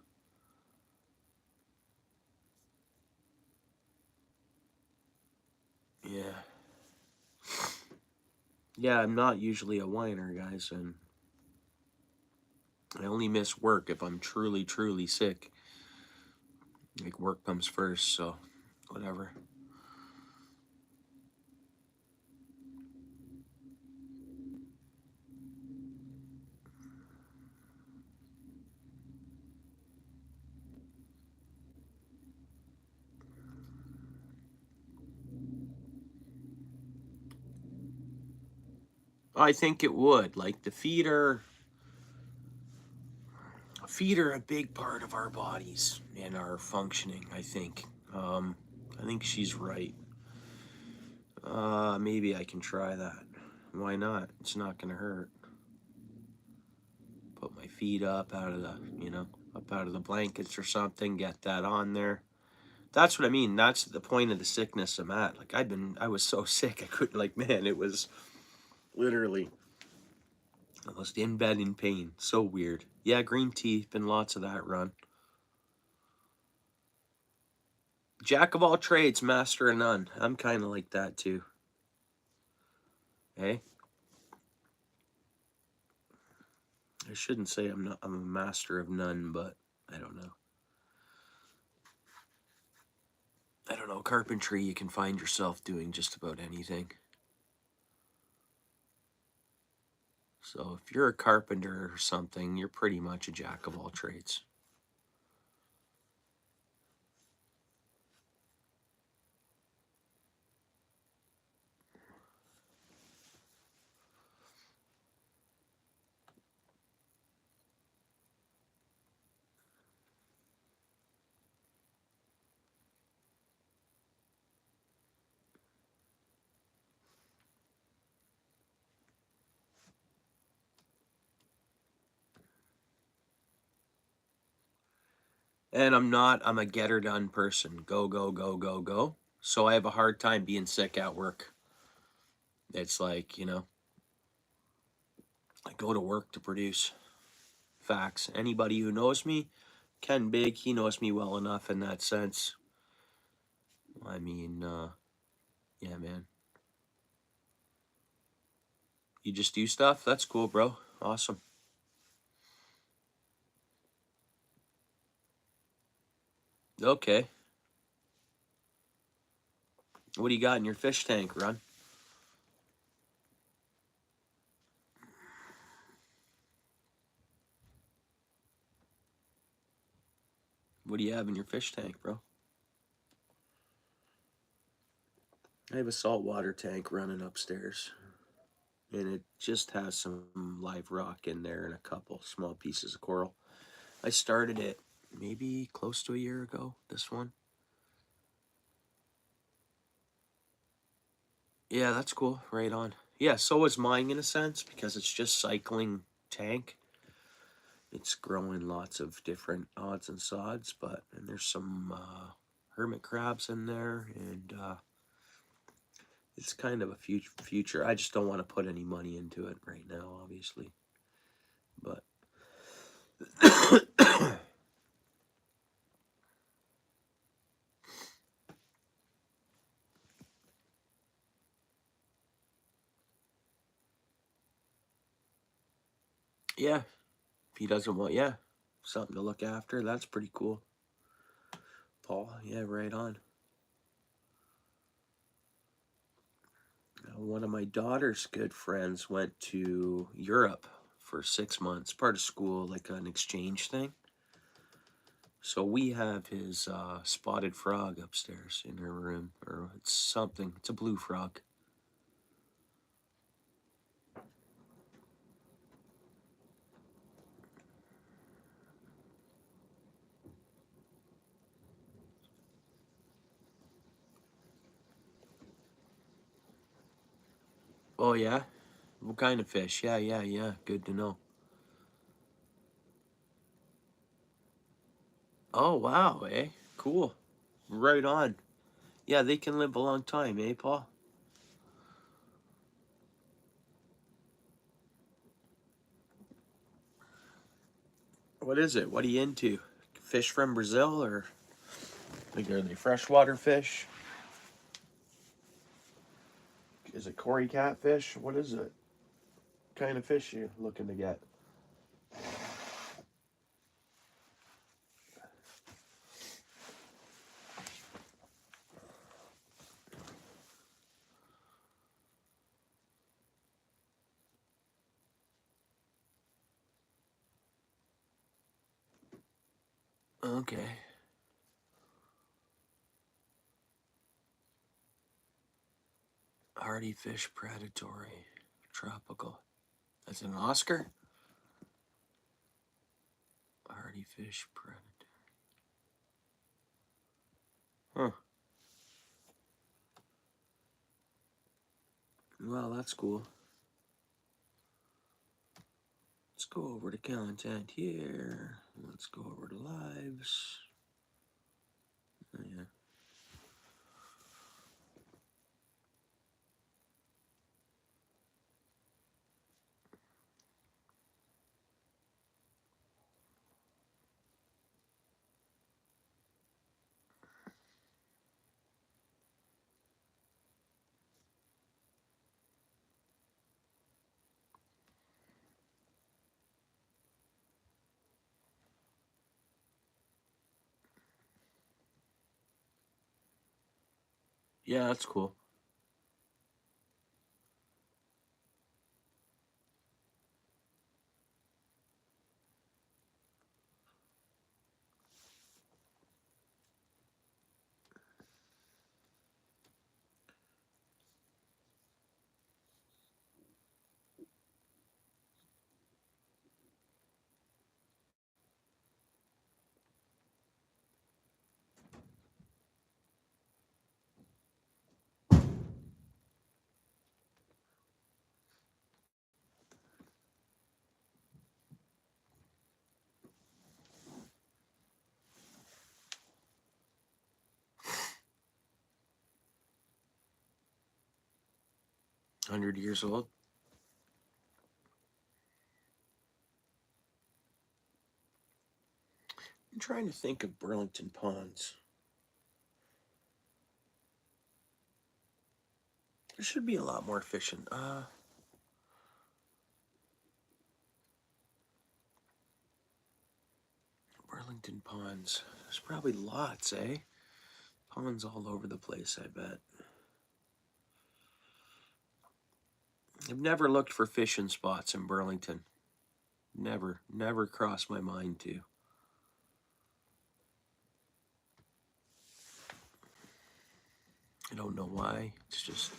S1: yeah. Yeah, I'm not usually a whiner, guys, and I only miss work if I'm truly, truly sick. Like, work comes first, so whatever. I think it would. Like, the feet are a big part of our bodies and our functioning, I think. I think she's right. Maybe I can try that. Why not? It's not gonna hurt. Put my feet up out of the, you know, up out of the blankets or something, get that on there. That's what I mean. That's the point of the sickness I'm at. Like, I was so sick, I couldn't, like, man, it was literally, I was in bed in pain. So weird. Yeah, green tea, been lots of that run. Jack of all trades, master of none. I'm kind of like that too. Hey, I shouldn't say I'm a master of none, but I don't know. I don't know. Carpentry, you can find yourself doing just about anything. So if you're a carpenter or something, you're pretty much a jack of all trades. And I'm a get her done person. Go, go, go, go, go. So I have a hard time being sick at work. It's like, I go to work to produce facts. Anybody who knows me, Ken Big, he knows me well enough in that sense. I mean, yeah, man. You just do stuff? That's cool, bro. Awesome. Okay. What do you got in your fish tank, Ron? What do you have in your fish tank, bro? I have a saltwater tank running upstairs. And it just has some live rock in there and a couple small pieces of coral. I started it maybe close to a year ago, this one. Yeah, that's cool. Right on. Yeah, so is mine in a sense because it's just cycling tank. It's growing lots of different odds and sods, and there's some hermit crabs in there, and it's kind of a future. I just don't want to put any money into it right now, obviously. But yeah, if he doesn't want, yeah, something to look after, that's pretty cool. Paul, yeah, right on. One of my daughter's good friends went to Europe for 6 months, part of school, like an exchange thing. So we have his spotted frog upstairs in her room, or it's something. It's a blue frog. Oh yeah, what kind of fish? Yeah, yeah, yeah. Good to know. Oh wow, eh? Cool. Right on. Yeah, they can live a long time, eh, Paul? What is it? What are you into? Fish from Brazil, or like are they freshwater fish? Is it Cory catfish? What is it? Kind of fish you looking to get? Okay. Hardy fish predatory. Tropical. That's an Oscar? Hardy fish predator. Huh. Well, that's cool. Let's go over to content here. Let's go over to lives. Oh, yeah. Yeah, that's cool. 100 years old. I'm trying to think of Burlington ponds. There should be a lot more fishing. Burlington ponds. There's probably lots, eh? Ponds all over the place, I bet. I've never looked for fishing spots in Burlington. Never crossed my mind to. I don't know why. It's just...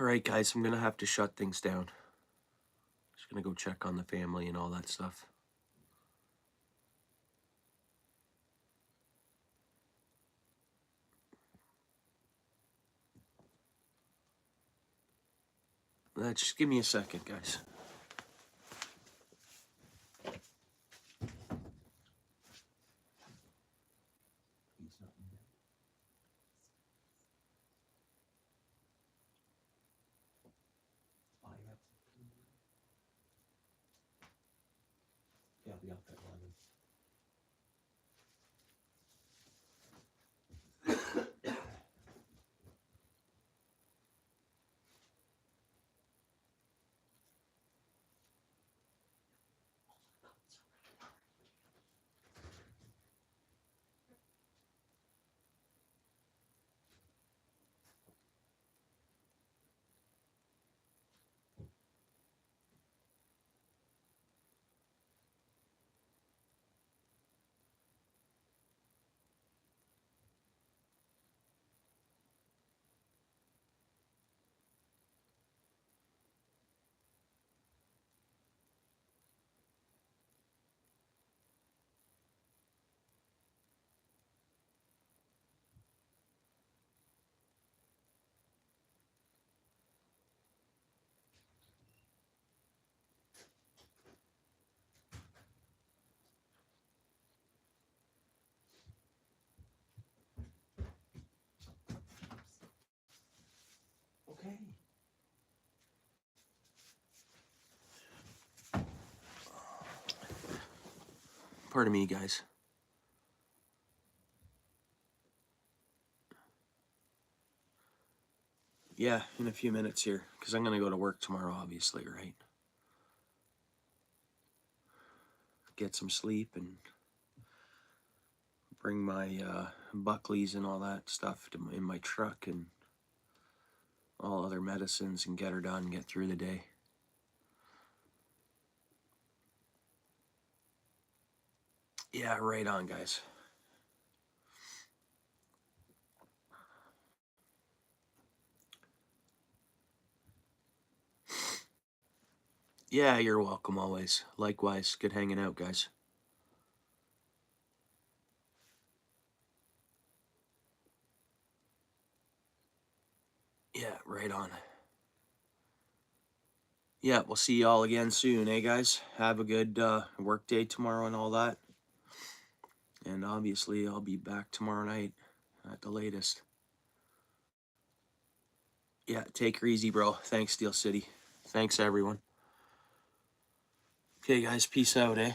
S1: All right, guys, I'm going to have to shut things down. Just going to go check on the family and all that stuff. Just give me a second, guys. Yeah, we got that one. Okay. Pardon me, guys. Yeah, in a few minutes here, because I'm going to go to work tomorrow, obviously, right? Get some sleep and bring my Buckleys and all that stuff in my truck and all other medicines and get her done and get through the day. Yeah, right on, guys. Yeah, you're welcome always. Likewise, good hanging out, guys. Yeah, right on. Yeah, we'll see y'all again soon, eh, guys? Have a good work day tomorrow and all that. And obviously, I'll be back tomorrow night at the latest. Yeah, take her easy, bro. Thanks, Steel City. Thanks, everyone. Okay, guys, peace out, eh?